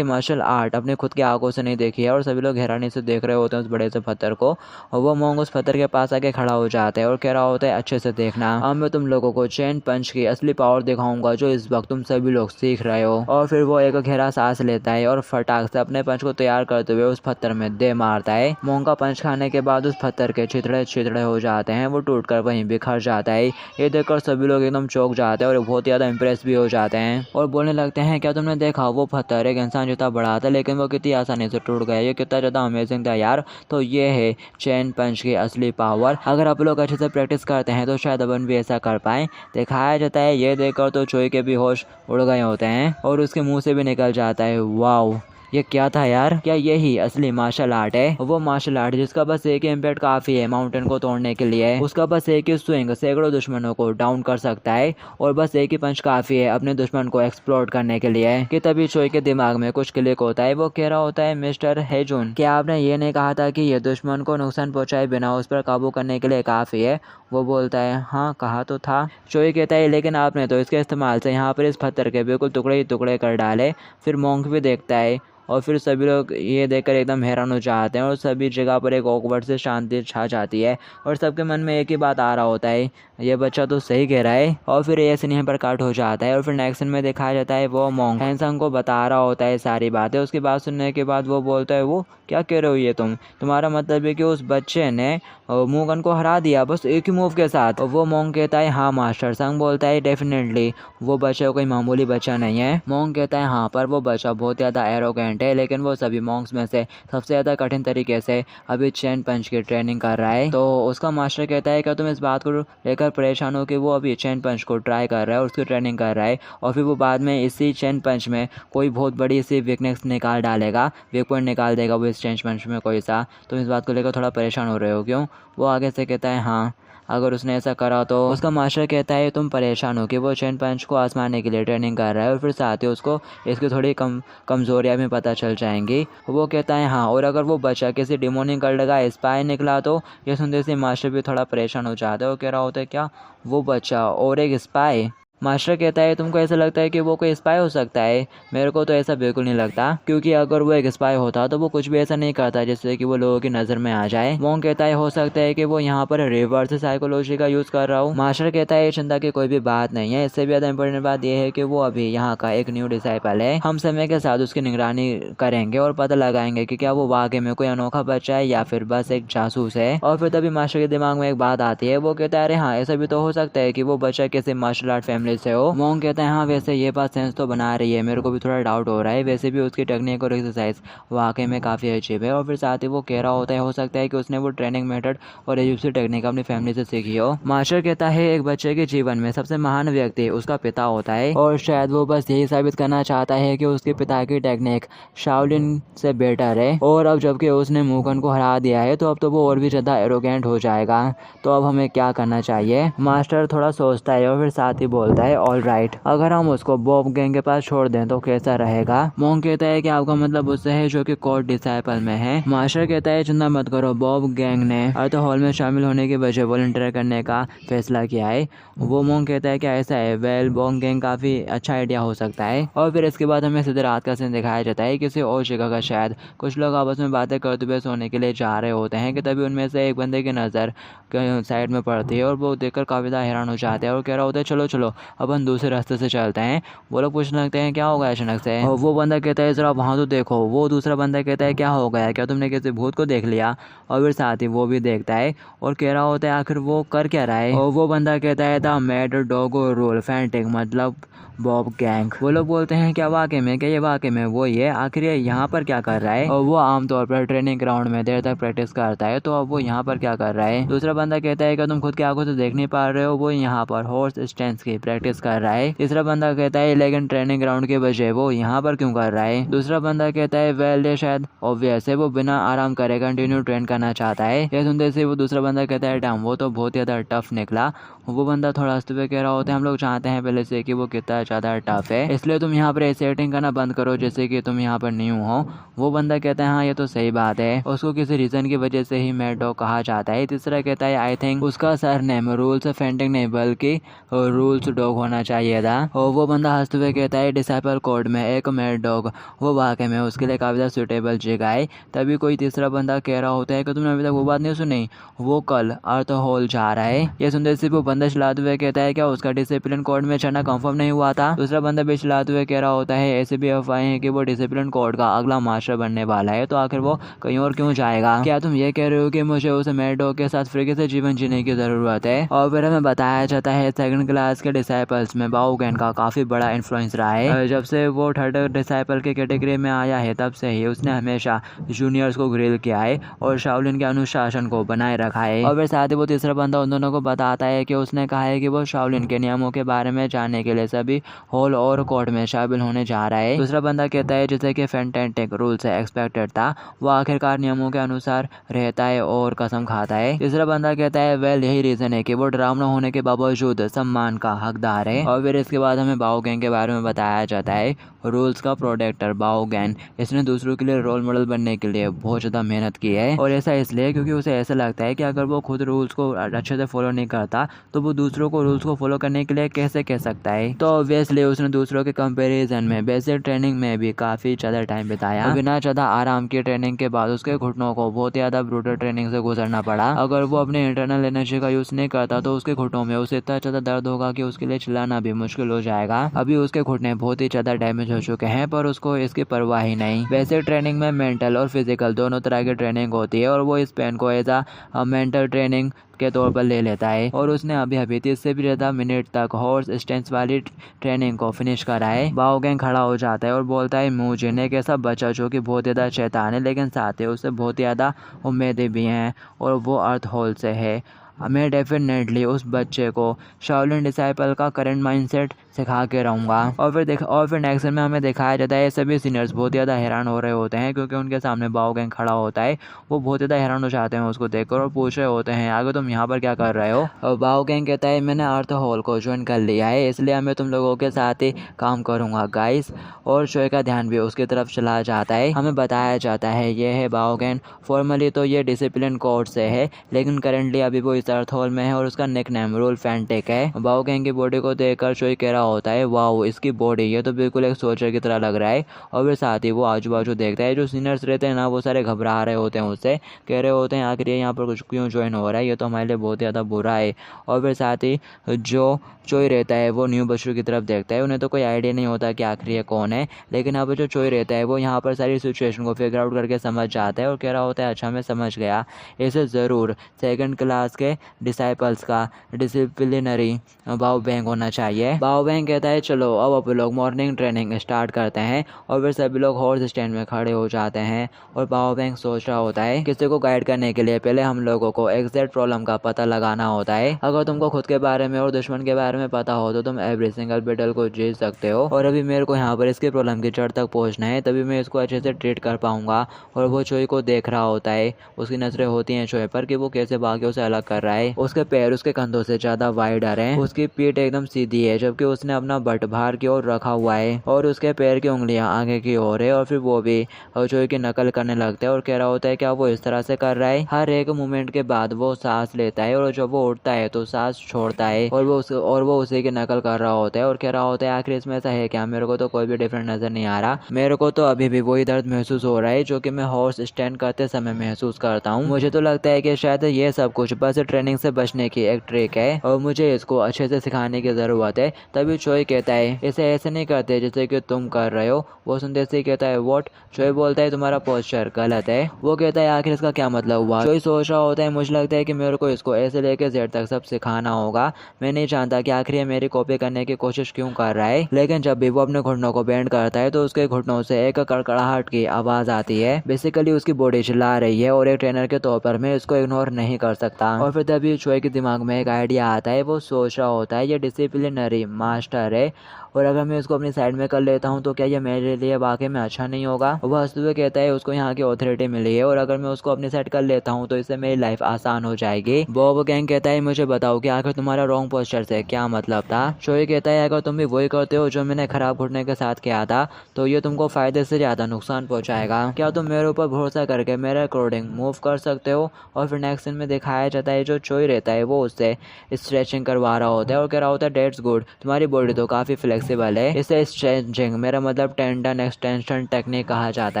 आर्ट अपने खुद की आंखों से नहीं देखी है, और सभी लोग हैरानी से देख रहे होते हैं उस बड़े से पत्थर को। और वो मोंग उस पत्थर के पास आके खड़ा हो जाता है और कह रहा होता है अच्छे से देखना, अब मैं तुम लोगों को चेन पंच की असली पावर दिखाऊंगा जो इस वक्त तुम सभी लोग सीख रहे हो। और फिर वो एक गहरा सांस लेता है और फटाक से अपने पंच को तैयार करते हुए उस पत्थर में दे मारता है। मोंग का पंच खाने के बाद उस पत्थर के छितड़े छितड़े हो जाते हैं, वो टूटकर वहीं बिखर जाता है। ये देखकर सभी लोग एकदम चौंक जाते हैं और बहुत ज्यादा इंप्रेस भी हो जाते हैं और बोलने लगते हैं क्या तुमने देखा वो पत्थर एक इंसान जितना बड़ा था लेकिन वो कितनी आसानी से टूट गया, ये कितना ज्यादा अमेजिंग था यार। तो ये है चेन पंच की असली पावर, अगर आप लोग अच्छे से प्रैक्टिस करते हैं तो शायद अपन भी ऐसा कर पाए। दिखाया जाता है ये देखकर तो चोई के भी होश उड़ गए होते हैं और उसके मुंह से भी निकल जाता है वाओ ये क्या था यार, क्या यही असली मार्शल आर्ट है। वो मार्शल आर्ट जिसका बस एक ही इम्पैक्ट काफी है माउंटेन को तोड़ने के लिए, उसका बस एक ही स्विंग सैकड़ों दुश्मनों को डाउन कर सकता है, और बस एक ही पंच काफी है अपने दुश्मन को एक्सप्लोर करने के लिए। कि तभी चोई के दिमाग में कुछ क्लिक होता है। वो कह रहा होता है मिस्टर हेजुन, क्या आपने ये नहीं कहा था कि ये दुश्मन को नुकसान पहुंचाए बिना उस पर काबू करने के लिए काफी है। वो बोलता है हाँ कहा तो था। चोई कहता है लेकिन आपने तो इसके इस्तेमाल से यहाँ पर इस पत्थर के बिल्कुल टुकड़े ही टुकड़े कर डाले। फिर मोंक भी देखता है और फिर सभी लोग ये देखकर एकदम हैरान हो जाते हैं और सभी जगह पर एक ऑकवर्ड से शांति छा जाती है और सबके मन में एक ही बात आ रहा होता है ये बच्चा तो सही कह रहा है। और फिर ये सीन यहाँ पर कट हो जाता है और फिर नेक्स्ट सीन में दिखाया जाता है वो मोंग हैंसंग को बता रहा होता है सारी बातें। उसकी बात सुनने के बाद वो बोलता है वो क्या कह रहे हो ये तुम्हारा मतलब है कि उस बच्चे ने मूगन को हरा दिया बस एक ही मूव के साथ। वो मोंग कहता है हाँ मास्टर। संग बोलता है डेफिनेटली वो बच्चा कोई मामूली बच्चा नहीं है। मोंग कहता है हाँ पर वो बच्चा बहुत ज्यादा एरोगेंट स्टूडेंट है, लेकिन वो सभी मॉन्क्स में से सबसे ज़्यादा कठिन तरीके से अभी चेन पंच की ट्रेनिंग कर रहा है। तो उसका मास्टर कहता है कि तुम इस बात को लेकर परेशान हो कि वो अभी चेन पंच को ट्राई कर रहा है और उसकी ट्रेनिंग कर रहा है, और फिर वो बाद में इसी चेन पंच में कोई बहुत बड़ी सी वीकनेस निकाल डालेगा, वीक पॉइंट निकाल देगा वो इस चेन पंच में कोई सा। तुम इस बात को लेकर थोड़ा परेशान हो रहे हो क्यों? वो आगे से कहता है हाँ, अगर उसने ऐसा करा तो। उसका मास्टर कहता है तुम परेशान हो कि वो चेन पंच को आजमाने के लिए ट्रेनिंग कर रहा है और फिर साथ ही उसको इसकी थोड़ी कमज़ोरियाँ भी पता चल जाएंगी। वो कहता है हाँ, और अगर वो बच्चा किसी डिमोनिक गर्ल का स्पाई निकला तो। ये सुनते से मास्टर भी थोड़ा परेशान हो जाता है और कह रहा होता है क्या वो बच्चा और एक स्पाई? मास्टर कहता है तुमको ऐसा लगता है कि वो कोई स्पाई हो सकता है? मेरे को तो ऐसा बिल्कुल नहीं लगता, क्योंकि अगर वो एक स्पाई होता तो वो कुछ भी ऐसा नहीं करता जिससे कि वो लोगों की नज़र में आ जाए। मोंग कहता है हो सकता है कि वो यहाँ पर रिवर्स साइकोलॉजी का यूज़ कर रहा हो। मास्टर कहता है चिंता की कोई भी बात नहीं है, इससे भी ज़्यादा इंपॉर्टेंट बात यह है कि वो अभी यहाँ का एक न्यू डिसाइपल है। हम समय के साथ उसकी निगरानी करेंगे और पता लगाएंगे कि क्या वो वाकई में कोई अनोखा बच्चा है या फिर बस एक जासूस है। और फिर तभी मास्टर के दिमाग में एक बात आती है। वो कहता है अरे हाँ, ऐसा भी तो हो सकता है कि वो बच्चा किसी मार्शल आर्ट फैमिली से हो। मोंग कहता है हाँ, वैसे ये बात सेंस तो बना रही है, मेरे को भी थोड़ा डाउट हो रहा है। वैसे भी उसकी टेक्निक और एक्सरसाइज वाकई में काफ़ी अजीब है। और फिर साथ ही वो कह रहा होता है हो सकता है कि उसने वो ट्रेनिंग मेथड और अजीब सी टेक्निक अपनी फैमिली से सीखी हो। मास्टर कहता है एक बच्चे के जीवन में सबसे महान व्यक्ति उसका पिता होता है, और शायद वो बस यही साबित करना चाहता है कि उसके पिता की टेक्निक शाओलिन से बेटर है। और अब जबकि उसने मूकन को हरा दिया है तो अब तो वो और भी ज़्यादा एरोगेंट हो जाएगा। तो अब हमें क्या करना चाहिए? मास्टर थोड़ा सोचता है और फिर साथ ही बोलता है ऑल राइट, अगर हम उसको बॉब गैंग के पास छोड़ दें तो कैसा रहेगा? मोंग कहता है कि आपका मतलब उससे है जो कि कोड डिसाइपल में है। मास्टर कहता है चिंता मत करो, बॉब गैंग ने अर्थ हॉल में शामिल होने की वजह वॉलंटियर करने का फैसला किया है। वो मोंग कहता है कि ऐसा है, वेल बॉब गैंग काफ़ी अच्छा आइडिया हो सकता है। और फिर इसके बाद हमें सीधे रात का सीन दिखाया जाता है किसी और जगह का। शायद कुछ लोग आपस में बातें करते हुए सोने के लिए जा रहे होते हैं कि तभी उनमें से एक बंदे की नज़र साइड में पड़ती है और वो देखकर काफ़ी ज़्यादा हैरान हो जाते हैं और कह रहा होता है चलो चलो अपन दूसरे रास्ते से चलते हैं। वो लोग पूछने लगते हैं क्या हो गया अचानक से? और वो बंदा कहता है जरा वहाँ तो देखो। वो दूसरा बंदा कहता है क्या हो गया, क्या तुमने किसी भूत को देख लिया? और फिर साथ ही वो भी देखता है और कह रहा होता है आखिर वो कर क्या रहा है? और वो बंदा कहता है द मैड डॉगो रोल फैंटिक, मतलब बॉब गैंग। वो लोग बोलते हैं क्या वाकई में, क्या ये वाकई में वो ही है? आखिर ये यहाँ पर क्या कर रहा है? और वो आमतौर पर ट्रेनिंग ग्राउंड में देर तक प्रैक्टिस करता है, तो अब वो यहाँ पर क्या कर रहा है? दूसरा बंदा कहता है कि तुम खुद की आंखों से देख नहीं पा रहे हो, वो यहाँ पर हॉर्स स्टैंस की प्रैक्टिस कर रहा है। तीसरा बंदा कहता है लेकिन ट्रेनिंग ग्राउंड के बजाय वो यहाँ पर क्यों कर रहा है? दूसरा बंदा कहता है वेल ये शायद ऑब्वियस है, वो बिना आराम करे कंटिन्यू ट्रेन करना चाहता है। ये सुनते से वो दूसरा बंदा कहता है डैम, वो तो बहुत ही ज़्यादा टफ निकला। वो बंदा थोड़ा हंसते हुए कह रहा होता है हम लोग जानते हैं पहले से कि वो कितना ज़्यादा टफ है, इसलिए तुम यहाँ पर ऐसे एक्टिंग करना बंद करो जैसे कि तुम यहाँ पर न्यू हो। वो बंदा कहता है हाँ ये तो सही बात है, उसको किसी रीज़न की वजह से ही मैड डॉग कहा जाता है। तीसरा कहता है आई थिंक उसका सर नेम रूल्स फेंटिंग नहीं बल्कि रूल्स डॉग होना चाहिए था। और वो बंदा हंसते हुए कहता है डिसाइपल कोड में एक मैड डॉग वो वाकई में उसके लिए काफ़ी ज़्यादा सूटेबल जगह है। तभी कोई तीसरा बंदा कह रहा होता है कि तुमने अभी तक वो बात नहीं सुनी, वो कल अर्थ हॉल जा रहा है। ये सुनते से वो बंदा चलाते हुए कहता है क्या उसका डिसिप्लिन कोड में चढ़ना कंफर्म नहीं हुआ था? दूसरा बंदा भी चलाते हुए कह रहा होता है ऐसे भी अफवाहें हैं कि वो डिसिप्लिन कोड का अगला मास्टर बनने वाला है, तो आखिर वो कहीं और क्यों जाएगा? क्या तुम ये कह रहे हो कि मुझे उस मैड डॉग के साथ फ्री से जीवन जीने की ज़रूरत है? और फिर हमें बताया जाता है सेकंड क्लास के डिसाइपल्स में बाओ गैन का काफ़ी बड़ा इन्फ्लुएंस रहा है। जब से वो थर्ड डिसाइपल के कैटेगरी में आया है तब से ही उसने हमेशा जूनियर्स को ग्रिल किया है और शाओलिन के अनुशासन को बनाए रखा है। और फिर साथ ही वो तीसरा बंदा उन दोनों को बताता है कि उसने कहा है कि वो शाओलिन के नियमों के बारे में जानने के लिए सभी हॉल और कोर्ट में शामिल होने जा रहा है। दूसरा बंदा कहता है जैसे कि फैंटेंटिक रूल से एक्सपेक्टेड था, वो आखिरकार नियमों के अनुसार रहता है और कसम खाता है। तीसरा बंदा कहता है वेल यही रीज़न है कि वो डरावना होने के बावजूद सम्मान का हकदार है। और फिर इसके बाद हमें बाओ गैंग के बारे में बताया जाता है रूल्स का प्रोटेक्टर बाओ गैन। इसने दूसरों के लिए रोल मॉडल बनने के लिए बहुत ज़्यादा मेहनत की है, और ऐसा इसलिए क्योंकि उसे ऐसा लगता है कि अगर वो खुद रूल्स को अच्छे से फॉलो नहीं करता तो वो दूसरों को रूल्स को फॉलो करने के लिए कैसे कह सकता है। तो ऑब्वियसली उसने दूसरों के कंपैरिजन में बेसिक ट्रेनिंग में भी काफ़ी ज़्यादा टाइम बिताया। बिना ज़्यादा आराम की ट्रेनिंग के बाद उसके घुटनों को बहुत ज़्यादा ब्रूटल ट्रेनिंग से गुजरना पड़ा। अगर वो अपने इंटरनल एनर्जी का यूज़ नहीं करता तो उसके घुटनों में उसे इतना ज़्यादा दर्द होगा कि उसके लिए चिल्लाना भी मुश्किल हो जाएगा। अभी उसके घुटने बहुत ही ज़्यादा डैमेज हो चुके हैं पर उसको इसकी परवाह ही नहीं। बेसिक ट्रेनिंग में मेंटल और फिजिकल दोनों तरह की ट्रेनिंग होती है और वो इस पेन को एज अ मेंटल ट्रेनिंग के तौर पर ले लेता है और उसने अभी अभी 30 से भी ज़्यादा मिनट तक हॉर्स स्टैंस वाली ट्रेनिंग को फिनिश करा है। बाओगैंग खड़ा हो जाता है और बोलता है मूजिन एक ऐसा बच्चा जो कि बहुत ज़्यादा शैतान है, लेकिन साथ ही उससे बहुत ज़्यादा उम्मीदें भी हैं और वो अर्थ होल से है। मैं डेफिनेटली उस बच्चे को शाओलिन डिसाइपल का करंट माइंडसेट सिखा के रहूँगा। और फिर नेक्स्ट में हमें दिखाया जाता है सभी सीनियर्स बहुत ज़्यादा हैरान हो रहे होते हैं क्योंकि उनके सामने बाओगैंग खड़ा होता है। वो बहुत ज़्यादा हैरान हो जाते हैं उसको देखकर और पूछ रहे होते हैं आगे तुम यहाँ पर क्या कर रहे हो। और बाओगैंग कहता है मैंने अर्थ हॉल को ज्वाइन कर लिया है, इसलिए मैं तुम लोगों के साथ ही काम करूँगा गाइस। और शोए का ध्यान भी उसकी तरफ चला जाता है। हमें बताया जाता है ये है बाओगैंग। फॉर्मली तो ये डिसिप्लिन कोड से है, लेकिन करेंटली अभी वो इस अर्थ हॉल में है और उसका निकनेम रूल फैंटिक है। बाओगैंग की बॉडी को देखकर शोई कह रहा होता है वाओ इसकी बॉडी ये तो बिल्कुल एक सोल्जर की तरह लग रहा है। और फिर साथ ही वो आजू बाजू देखता है, जो सीनियर्स रहते हैं ना वो सारे घबरा रहे होते हैं उससे, कह रहे होते हैं आखिर ये यहाँ पर कुछ क्यों ज्वाइन हो रहा है, ये तो हमारे लिए बहुत ज़्यादा बुरा है। और फिर साथ ही जो चोई रहता है वो न्यू बच्चों की तरफ देखता है। उन्हें तो कोई आइडिया नहीं होता कि आखिर ये कौन है, लेकिन अब जो चोई रहता है वो यहाँ पर सारी सिचुएशन को फिगर आउट करके समझ जाता है और कह रहा होता है अच्छा मैं समझ गया, इसे ज़रूर सेकंड क्लास के डिसाइपल्स का डिसिप्लिनरी बाओगैंग होना चाहिए। बाओगैंग कहता है चलो अब आप लोग मॉर्निंग ट्रेनिंग स्टार्ट करते हैं। और फिर सभी लोग हॉर्स स्टैंड में खड़े हो जाते हैं और बाओगैंग सोच रहा होता है किसी को गाइड करने के लिए पहले हम लोगों को एग्जैक्ट प्रॉब्लम का पता लगाना होता है। अगर तुमको खुद के बारे में और दुश्मन के बारे में पता हो तो तुम एवरी सिंगल बैटल को जीत सकते हो। और अभी मेरे को यहाँ पर इसके प्रॉब्लम की जड़ तक पहुँचना है, तभी मैं इसको अच्छे से ट्रीट कर पाऊंगा। और वो चोई को देख रहा होता है, उसकी नजरें होती हैं चोई पर कि वो कैसे बाकियों से अलग कर रहा है। उसके पैर उसके कंधों से ज़्यादा वाइडर हैं, उसकी पीठ एकदम सीधी है जबकि उसने अपना बट बाहर की ओर रखा हुआ है और उसके पैर की उंगलियां आगे की ओर है। और फिर वो भी चोई की नकल करने लगता है और कह रहा होता है क्या वो इस तरह से कर रहा है। हर एक मूवमेंट के बाद वो सांस लेता है और जब वो उठता है तो सांस छोड़ता है और वो उसी की नकल कर रहा होता है और कह रहा होता है आखिर इसमें ऐसा है क्या, मेरे को तो कोई भी डिफरेंट नजर नहीं आ रहा, मेरे को तो अभी भी वही दर्द महसूस हो रहा है जो कि मैं हॉर्स स्टैंड करते समय महसूस करता हूँ। मुझे तो लगता है कि शायद ये सब कुछ बस ट्रेनिंग से बचने की एक ट्रिक है और मुझे इसको अच्छे से सिखाने की जरूरत है। तभी चोई कहता है इसे ऐसे नहीं करते जैसे कि तुम कर रहे हो। वो सुनते से कहता है व्हाट। चोई बोलता है तुम्हारा पोस्चर गलत है। वो कहता है आखिर इसका क्या मतलब हुआ। चोई सोच रहा होता है मुझे लगता है कि मेरे को इसको ऐसे लेके जेड तक सब सिखाना होगा। मैं नहीं जानता कि आखिर ये मेरी कॉपी करने की कोशिश क्यों कर रहा है, लेकिन जब भी वो अपने घुटनों को बेंड करता है तो उसके घुटनों से एक कड़कड़ाहट की आवाज आती है। बेसिकली उसकी बॉडी चिल्ला रही है और एक ट्रेनर के तौर पर मैं इसको इग्नोर नहीं कर सकता। और फिर तभी चोई के दिमाग में एक आइडिया आता है। वो सोच रहा होता है ये डिसिप्लिनरी मास्टर है और अगर मैं इसको अपनी साइड में कर लेता हूँ तो क्या ये मेरे लिए वाकई में अच्छा नहीं होगा। वह हंसते हुए कहता है उसको यहाँ की अथॉरिटी मिली है और अगर मैं उसको अपनी साइड कर लेता हूँ तो इससे मेरी लाइफ आसान हो जाएगी। बाओगैंग कहता है मुझे बताओ कि आखिर तुम्हारा रॉन्ग पोस्चर से क्या मतलब था। चोई कहता है अगर तुम भी वही करते हो जो मैंने खराब घुटने के साथ किया था तो ये तुमको फायदे से ज्यादा नुकसान पहुंचाएगा। क्या तुम मेरे ऊपर भरोसा करके मेरे अकॉर्डिंग मूव कर सकते हो। और फिर नेक्स्ट सीन में दिखाया जाता है जो चोई रहता है वो उससे स्ट्रेचिंग करवा रहा होता है और कह रहा होता है डेट्स गुड, तुम्हारी बॉडी तो काफी फ्लेक्सिबल है। इसे स्ट्रेचिंग मेरा मतलब टेंडन एक्सटेंशन टेक्निक कहा जाता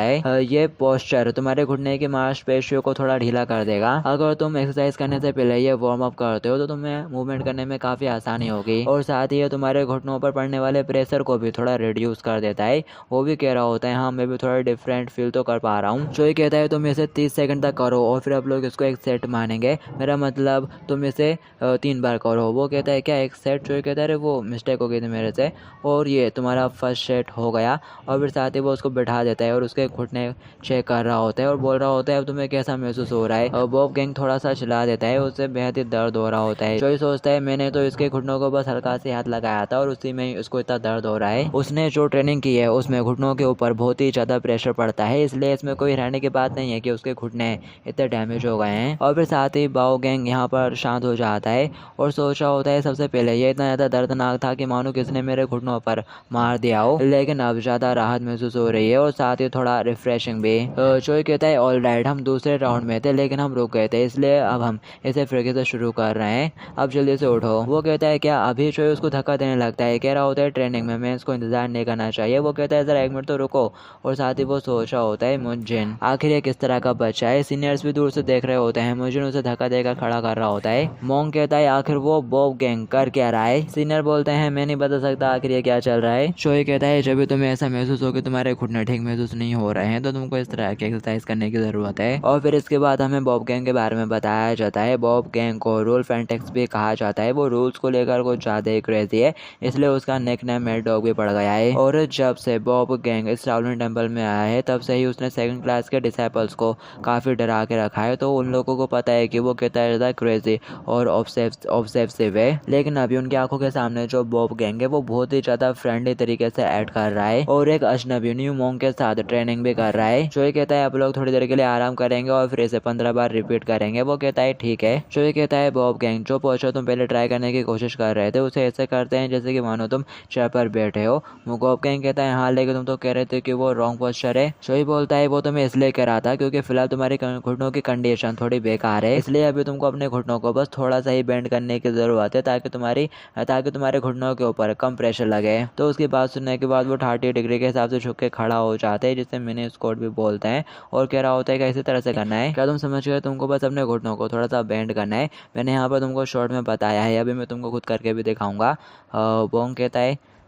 है। ये पोस्चर तुम्हारे घुटने की मांसपेशियों को थोड़ा ढीला कर देगा। अगर तुम एक्सरसाइज करने से पहले ये वार्म अप करते हो तो तुम्हें मूवमेंट करने में काफी आसानी होगी और साथ ही ये तुम्हारे घुटनों पर पड़ने वाले प्रेशर को भी थोड़ा रिड्यूस कर देता है। वो भी कह रहा होता है हाँ मैं भी थोड़ा डिफरेंट फील तो कर पा रहा हूँ। चोई कहता है तुम इसे 30 सेकंड तक करो और फिर आप लोग इसको एक सेट मानेंगे, मेरा मतलब तुम इसे 3 बार करो। वो कहता है क्या एक सेट। चोई कहता है वो मिस्टेक हो गई थी मेरे से और ये तुम्हारा फर्स्ट सेट हो गया। और फिर साथ ही वो उसको बैठा देता है और उसके घुटने चेक कर रहा होता है और बोल रहा होता है अब तुम्हें कैसा महसूस हो रहा है। और बाओगैंग थोड़ा सा चिल्ला देता है, उससे बेहद ही दर्द हो रहा होता है। चोई सोचता है मैंने तो इसके घुटनों को बस हल्का से हाथ लगाया था और उसी में उसको इतना दर्द हो रहा है। उसने जो ट्रेनिंग की है उसमें घुटनों के ऊपर बहुत ही ज्यादा प्रेशर पड़ता है, इसलिए इसमें कोई हैरानी की बात नहीं है कि उसके घुटने इतने डैमेज हो गए हैं। और फिर साथ ही बाओगैंग यहाँ पर शांत हो जाता है और सोच रहा होता है सबसे पहले ये इतना ज्यादा दर्दनाक था कि मानो किसने मेरे घुटनों पर मार दिया हो, लेकिन अब ज्यादा राहत महसूस हो रही है और साथ ही थोड़ा रिफ्रेशिंग भी। चोई कहता है ऑल राइट, हम दूसरे राउंड में थे लेकिन हम रुक गए थे, इसलिए अब हम इसे फिर से शुरू कर रहे हैं, अब जल्दी से उठो। वो कहता है क्या अभी। चोई उसको धक्का देने लगता है, कह रहा होता है ट्रेनिंग में मैं इसको इंतजार नहीं करना चाहिए। वो कहता है जरा 1 मिनट तो रुको। और साथ ही वो सोच रहा होता है मुंजिन आखिर ये किस तरह का बच्चा है। सीनियर्स भी दूर से देख रहे होते हैं। मुंजिन उसे धक्का देकर खड़ा कर रहा होता है। मोंग कहता है आखिर वो बाओगैंग कर क्या रहा है। सीनियर बोलते हैं मैं नहीं बता सकता आखिर आखिर ये क्या चल रहा है। शोई कहता है जब भी तुम्हें ऐसा महसूस हो कि तुम्हारे घुटने ठीक महसूस नहीं हो रहे हैं तो तुमको इस तरह की एक्सरसाइज करने की ज़रूरत है। और फिर इसके बाद हमें बॉब गैंग के बारे में बताया जाता है। बॉब गैंग को रूल फैंटेक्स भी कहा जाता है। वो रूल्स को लेकर कुछ ज़्यादा ही क्रेजी है, इसलिए उसका निक नेम मैड डॉग भी पड़ गया है। और जब से बॉब गैंग इस शाओलिन टेम्पल में आया है तब से ही उसने सेकंड क्लास के डिसाइपल्स को काफ़ी डरा के रखा है। तो उन लोगों को पता है कि वो कितना ज़्यादा क्रेजी और ऑब्सेसिव है। लेकिन अभी उनकी आंखों के सामने जो बॉब गैंग है वो बहुत ही ज़्यादा फ्रेंडली तरीके से ऐड कर रहा है और एक अजनबी न्यू मॉन्क के साथ ट्रेनिंग भी कर रहा है। शोई कहता है आप लोग थोड़ी देर के लिए आराम करेंगे और फिर इसे 15 बार रिपीट करेंगे। वो कहता है ठीक है। शोई कहता है बॉब गैंग जो पोस्चर तुम पहले ट्राई करने की कोशिश कर रहे थे उसे ऐसे करते हैं जैसे कि मानो तुम चेयर पर बैठे हो। बॉब गैंग कहता है हाँ लेकिन तुम तो कह रहे थे कि वो रॉन्ग पोस्चर है। शोई बोलता है वो तो मैं इसलिए कह रहा था क्योंकि फिलहाल तुम्हारी घुटनों की कंडीशन थोड़ी बेकार है, इसलिए अभी तुमको अपने घुटनों को बस थोड़ा सा ही बेंड करने की ज़रूरत है ताकि तुम्हारे घुटनों के ऊपर कम प्रेशर लगे। तो उसकी बात सुनने के बाद वो 30 डिग्री के हिसाब से झुक के खड़ा हो जाते हैं जिसे मिनी स्क्वाट भी बोलते हैं और कह रहा होता है कि इसी तरह से करना है। क्या तुम समझ गए? तुमको बस अपने घुटनों को थोड़ा सा बेंड करना है। मैंने यहाँ पर तुमको शॉर्ट में बताया है, अभी मैं तुमको खुद करके भी दिखाऊंगा।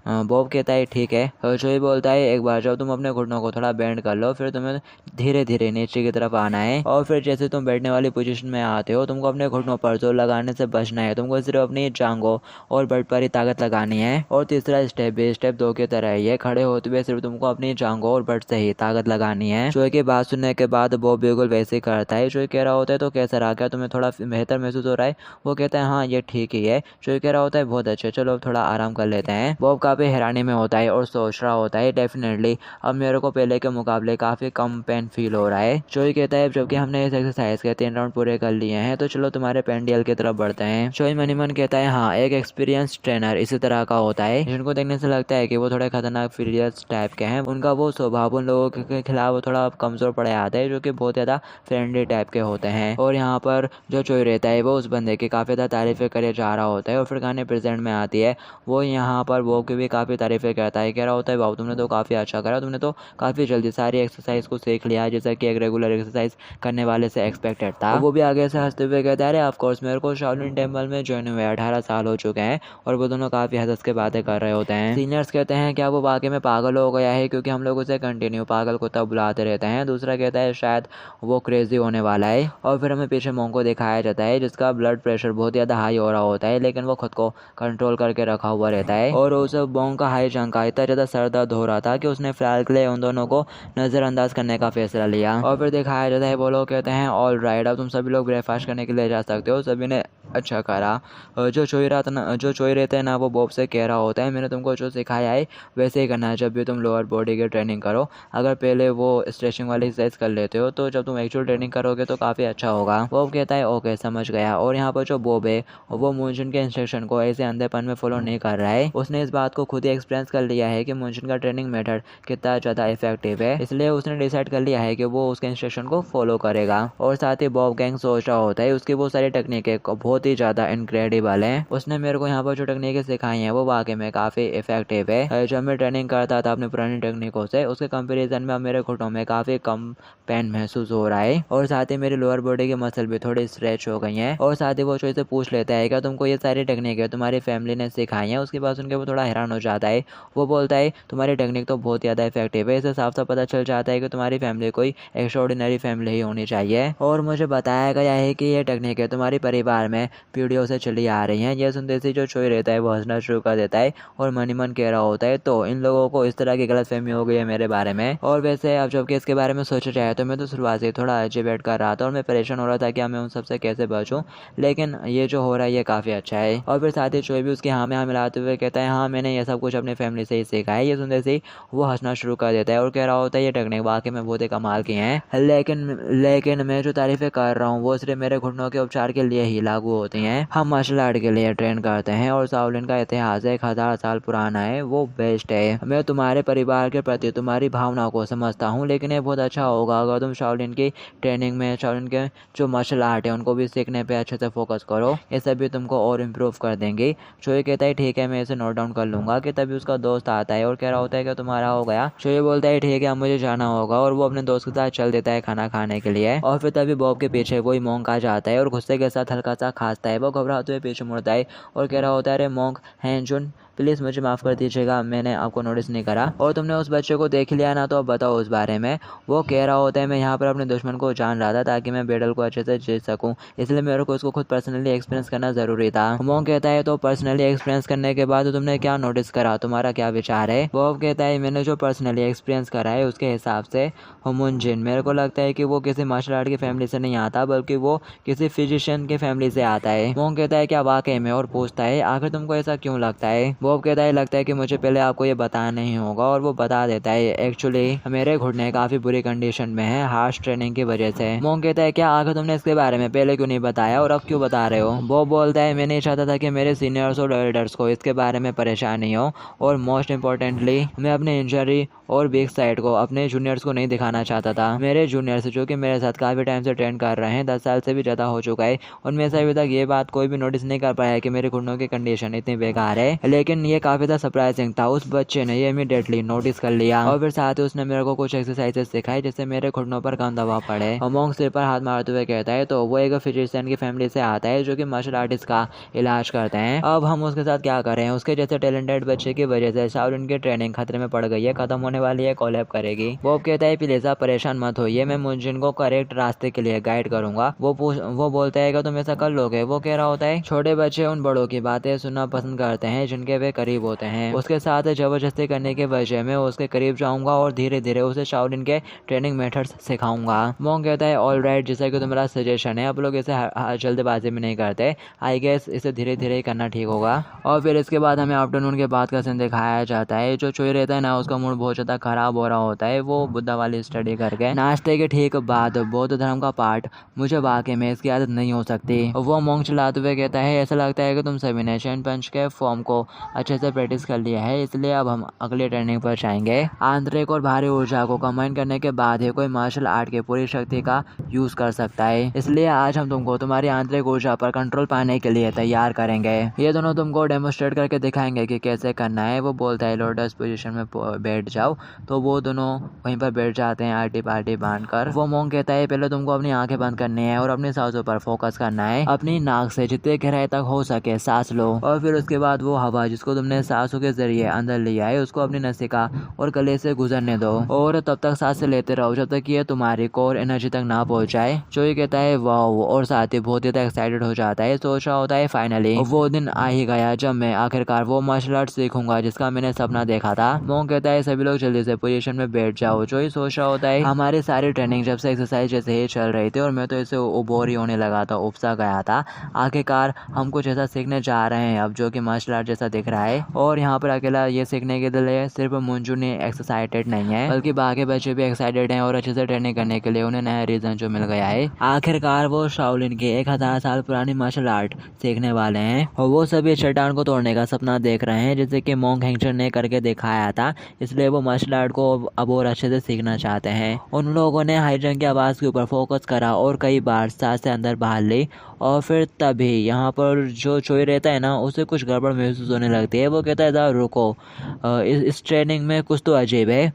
बॉब कहता है ठीक है। शोई बोलता है एक बार जब तुम अपने घुटनों को थोड़ा बेंड कर लो फिर तुम्हें धीरे धीरे नीचे की तरफ आना है और फिर जैसे तुम बैठने वाली पोजीशन में आते हो तुमको अपने घुटनों पर जोर लगाने से बचना है। तुमको सिर्फ अपनी जांघों और बट पर ही ताकत लगानी है। और तीसरा स्टेप भी स्टेप 2 की तरह ही है, खड़े होते हुए सिर्फ तुमको अपनी जांघों और बट से ही ताकत लगानी है। शोई की बात सुनने के बाद बॉब बिल्कुल वैसे ही करता है। शोई कह रहा होता है तो कैसा रहा, क्या तुम्हें थोड़ा बेहतर महसूस हो रहा है? वो कहता है हाँ ये ठीक ही है। शोई कह रहा होता है बहुत अच्छे, चलो अब थोड़ा आराम कर लेते हैं। बॉब काफी हैरानी में होता है और सोच रहा होता है डेफिनेटली अब मेरे को पहले के मुकाबले काफी कम पेन फील हो रहा है। शोई कहता है जबकि हमने इस एक्सरसाइज के 3 राउंड पूरे कर लिए हैं तो चलो तुम्हारे पेंडियल की तरफ बढ़ते हैं। शोई मनी मन कहता है हाँ एक एक्सपीरियंस ट्रेनर इसी तरह का होता है जिनको देखने से लगता है कि वो थोड़े खतरनाक फीरियस टाइप के हैं। उनका वो स्वभाव उन लोगों के खिलाफ थोड़ा कमजोर पड़ जाता है जो कि बहुत ज्यादा फ्रेंडली टाइप के होते हैं। और यहाँ पर जो चोई रहता है वो उस बंदे की काफी ज्यादा तारीफें करे जा रहा होता है और फिर गाने प्रेजेंट में आती है। वो यहाँ पर वो की भी काफी तारीफें करता है, कह रहा होता है बाबू तुमने तो काफ़ी अच्छा करा, तुमने तो काफ़ी जल्दी सारी एक्सरसाइज को सीख लिया जैसा कि एक रेगुलर एक्सरसाइज करने वाले से एक्सपेक्टेड था। वो भी आगे से हंसते हुए कहता है अरे ऑफ कोर्स मेरे को शाओलिन टेम्पल में ज्वाइन हुए 18 साल हो चुके हैं। और वो दोनों काफ़ी हंस के बातें कर रहे होते हैं। सीनियर्स कहते हैं क्या वो वाकई में पागल हो गया है क्योंकि हम लोग उसे कंटिन्यू पागल कुत्ता बुलाते रहते हैं। दूसरा कहता है शायद वो क्रेजी होने वाला है। और फिर हमें पीछे मोंग को दिखाया जाता है जिसका ब्लड प्रेशर बहुत ज़्यादा हाई हो रहा होता है लेकिन वो खुद को कंट्रोल करके रखा हुआ रहता है। और उस मोंग का हाई जंग का इतना ज़्यादा सर दर्द हो रहा था कि उसने फिलहाल के लिए उन दोनों को नज़रअंदाज करने का फैसला लिया। और फिर दिखाया जाता है वो लोग कहते हैं ऑल राइट अब तुम सभी लोग ब्रेकफास्ट करने के लिए जा सकते हो। सभी ने अच्छा करा। जो चोई रहता है ना वो बॉब से कह रहा होता है मैंने तुमको जो सिखाया है वैसे ही करना है जब भी तुम लोअर बॉडी की ट्रेनिंग करो। अगर पहले वो स्ट्रेचिंग वाली एक्सरसाइज कर लेते हो तो जब तुम एक्चुअल ट्रेनिंग करोगे तो काफ़ी अच्छा होगा। बॉब कहता है ओके समझ गया। और यहाँ पर जो बॉब है वो मुंशिन के इंस्ट्रक्शन को ऐसे अंधेपन में फॉलो नहीं कर रहा है। उसने इस बात को खुद ही एक्सपीरियंस कर लिया है कि मुंशिन का ट्रेनिंग मेथड कितना ज़्यादा इफेक्टिव है, इसलिए उसने डिसाइड कर लिया है कि वो उसके इंस्ट्रक्शन को फॉलो करेगा। और साथ ही बॉब गैंग सोच रहा होता है उसकी वो सारी टेक्निकें बहुत ही ज़्यादा इनक्रेडिबल हैं। उसने मेरे को यहाँ पर जो टेक्निकें सिखाई हैं वो वाकई में काफ़ी इफेक्टिव है। जब मैं ट्रेनिंग करता था अपनी पुरानी टेक्निकों से उसके कंपेरिजन में अब मेरे घुटनों में काफ़ी कम पेन महसूस हो रहा है। और साथ ही मेरी लोअर बॉडी की मसल भी थोड़ी स्ट्रेच हो गई हैं। और साथ ही वो चोई से पूछ लेता है क्या तुमको ये सारी टेक्निकें तुम्हारी फैमिली ने सिखाई हैं। उसके बाद सुनकर वो थोड़ा हैरान हो जाता है। वो बोलता है तुम्हारी टेक्निक तो बहुत ज़्यादा इफेक्टिव है, इससे साफ साफ पता चल जाता है कि तुम्हारी फैमिली कोई एक्स्ट्राऑर्डिनरी फैमिली ही होनी चाहिए। और मुझे बताया गया है कि ये टेक्निकें तुम्हारे परिवार में पीढ़ियों से चली आ रही हैं। यह सुनते से जो चोई रहता है वो हंसना शुरू कर देता है और मन ही मन कह रहा होता है तो इन लोगों को इस तरह की गलतफहमी हो गई है मेरे बारे में। और वैसे अब जबकि इसके बारे में सोचा जाए तो मैं तो शुरुआत से थोड़ा अजीब बैठ कर रहा था और मैं परेशान हो रहा था कि मैं उन सबसे कैसे बचूं, लेकिन ये जो हो रहा है ये काफ़ी अच्छा है। और फिर साथ ही चोई भी उसके हाँ में हाँ मिलाते हुए कहता है हाँ मैंने ये सब कुछ अपनी फैमिली से ही सीखा है। ये सुनते से ही वो हंसना शुरू कर देता है और कह रहा होता है ये टेक्निक वाकई में बहुत ही कमाल की हैं, लेकिन मैं जो तारीफें कर रहा हूँ वो सिर्फ मेरे घुटनों के उपचार के लिए ही लागू होती हैं। हम मार्शल आर्ट के लिए ट्रेन करते हैं और शाओलिन का इतिहास 1000 साल पुराना है, वो बेस्ट है। मैं तुम्हारे परिवार के प्रति तुम्हारी भावनाओं को समझता हूँ, लेकिन ये बहुत अच्छा होगा अगर तुम शाओलिन की ट्रेनिंग में शाओलिन के जो मार्शल आर्ट है उनको भी सीखने पे अच्छे से फोकस करो, ये सब भी तुमको और इम्प्रूव कर देंगे। शोए कहता है ठीक है मैं इसे नोट डाउन कर लूंगा। कि तभी उसका दोस्त आता है और कह रहा होता है कि तुम्हारा हो गया। शोए बोलता है ठीक है अब मुझे जाना होगा और वो अपने दोस्त के साथ चल देता है खाना खाने के लिए। और फिर तभी बॉब के पीछे वही मोंक आ जाता है और गुस्से के साथ हल्का सा खांसता है। वो घबराते हुए पीछे मुड़ता है और कह रहा होता है अरे मोंक हैंजुन प्लीज़ मुझे माफ़ कर दीजिएगा, मैंने आपको नोटिस नहीं करा और तुमने उस बच्चे को देख लिया ना, तो अब बताओ उस बारे में। वो कह रहा होता है मैं यहाँ पर अपने दुश्मन को जान रहा था ताकि मैं बैटल को अच्छे से जीत सकूँ, इसलिए मेरे को उसको खुद पर्सनली एक्सपीरियंस करना ज़रूरी था। मोंग कहता है तो पर्सनली एक्सपीरियंस करने के बाद तुमने क्या नोटिस करा, तुम्हारा क्या विचार है? बॉब कहता है मैंने जो पर्सनली एक्सपीरियंस करा है उसके हिसाब से हुमुनजिन, मेरे को लगता है कि वो किसी मार्शल आर्ट की फैमिली से नहीं आता बल्कि वो किसी फिजिशियन की फैमिली से आता है। मोंग कहता है क्या वाकई में, और पूछता है आखिर तुमको ऐसा क्यों लगता है? बॉब कहता है लगता है कि मुझे पहले आपको ये बताना नहीं होगा, और वो बता देता है एक्चुअली मेरे घुटने काफी बुरी कंडीशन में है हार्श ट्रेनिंग की वजह से। मोंग कहता है क्या आखिर तुमने इसके बारे में पहले क्यों नहीं बताया और अब क्यों बता रहे हो? बॉब बोलता है मैं नहीं चाहता था कि मेरे सीनियर्स और एल्डर्स को इसके बारे में परेशानी हो, और मोस्ट इम्पोर्टेंटली मैं अपने इंजरी और वीक साइड को अपने जूनियर्स को नहीं दिखाना चाहता था। मेरे जूनियर्स जो कि मेरे साथ काफ़ी टाइम से ट्रेन कर रहे हैं, 10 साल से भी ज़्यादा हो चुका है, उनमें से अभी तक ये बात कोई भी नोटिस नहीं कर पाया है कि मेरे घुटनों की कंडीशन इतनी बेकार है। लेकिन ये काफ़ी ज़्यादा सरप्राइजिंग था, उस बच्चे ने ये इमीडिएटली नोटिस कर लिया और फिर साथ ही उसने मेरे को कुछ एक्सरसाइजेस सिखाई जिससे मेरे घुटनों पर कम दबाव पड़े। मोंग सिर पर हाथ मारते हुए कहता है तो वो एक फिजिशियन की फैमिली से आता है जो कि मार्शल आर्टिस्ट का इलाज करते हैं। अब हम उसके साथ क्या करें? उसके जैसे टैलेंटेड बच्चे की वजह से शाओलिन की ट्रेनिंग खतरे में पड़ गई है, खत्म होने वाली है, कोलैप करेगी। बॉब कहता है प्लीज आप परेशान मत होइए, मैं मुंजिन को करेक्ट रास्ते के लिए गाइड करूंगा। वो बोलता है कि तुम ऐसा कर लोगे? वो कह रहा होता है छोटे बच्चे उन बड़ों की बातें सुनना पसंद करते हैं जिनके वे करीब होते हैं। उसके साथ जबरदस्ती करने की वजह में उसके करीब जाऊंगा और धीरे धीरे उसे शाओलिन के ट्रेनिंग मेथड्स सिखाऊंगा। मोंग कहता है ऑल राइट, जैसा कि तुम्हारा सजेशन है, अब लोग इसे जल्दबाजी में नहीं करते, आई गेस इसे धीरे धीरे करना ठीक होगा। और फिर इसके बाद हमें आफ्टरनून के बाद का सीन दिखाया जाता है। जो चोई रहता है ना, उसका मूड बहुत ज़्यादा खराब हो रहा होता है। वो बुद्धा वाली स्टडी करके नाश्ते के ठीक बाद बौद्ध धर्म का पाठ, मुझे वाकई में इसकी आदत नहीं हो सकती। वो मोंग चलाते हुए कहता है ऐसा लगता है कि तुम सभी ने चेन पंच के फॉर्म को अच्छे से प्रैक्टिस कर लिया है, इसलिए अब हम अगले ट्रेनिंग पर जाएंगे। आंतरिक और भारी ऊर्जा को कंबाइन करने के बाद ही कोई मार्शल आर्ट की पूरी शक्ति का यूज कर सकता है, इसलिए आज हम तुमको तुम्हारी आंतरिक ऊर्जा पर कंट्रोल पाने के लिए तैयार करेंगे। ये दोनों तुमको डेमोस्ट्रेट करके दिखाएंगे कि कैसे करना है। वो बोलता है लोटस पोजीशन में बैठ जाओ, तो वो दोनों वहीं पर बैठ जाते हैं आर्टी पार्टी बांधकर। वो मोंग कहता है पहले तुमको अपनी आंखें बंद करनी है और अपनी सांसों पर फोकस करना है, अपनी नाक से जितने गहराई तक हो सके सांस लो, और फिर उसके बाद वो हवा जिसको तुमने सांसों के जरिए अंदर लिया है उसको अपनी नसिका और गले से गुजरने दो, और तब तक सांसें लेते रहो जब तक ये तुम्हारी कोर एनर्जी तक ना पहुंच जाए। चोई कहता है वाओ, और साथ ही बहुत ही एक्साइटेड हो जाता है। सोच रहा होता है फाइनली वो दिन आ ही गया जब मैं आखिरकार वो मार्शल आर्ट सीखूंगा जिसका मैंने सपना देखा था। मोंग कहता है सभी लोग जल्दी से पोजीशन में बैठ जाओ। चोई सोच रहा होता है हमारी सारी ट्रेनिंग जब से एक्सरसाइज जैसे ही चल रही थी और मैं तो इसे बोर ही होने लगा था, उपसा गया था। आखिरकार हम कुछ ऐसा सीखने जा रहे हैं अब जो कि मार्शल आर्ट जैसा दिख रहा है, और यहाँ पर अकेला ये सीखने के लिए सिर्फ मुंजू ने एक्साइटेड नहीं है बल्कि बाकी बच्चे भी एक्साइटेड हैं और अच्छे से ट्रेनिंग करने के लिए उन्हें नया रीजन जो मिल गया है। आखिरकार वो शाओलिन के 1000 साल पुरानी मार्शल आर्ट सीखने वाले हैं और वो सभी चट्टान को तोड़ने का सपना देख रहे हैं जैसे कि मोंग हेंगचर ने करके दिखाया था, इसलिए वो मार्शल आर्ट को अब और अच्छे से सीखना चाहते हैं। उन लोगों ने हाइजंग की आवाज़ के ऊपर फोकस करा और कई बार सांस से अंदर बाहर ली, और फिर तभी यहाँ पर जो चोई रहता है ना उसे कुछ गड़बड़ महसूस होने लगती है। वो कहता है ज़रा रुको, इस ट्रेनिंग में कुछ तो अजीब है।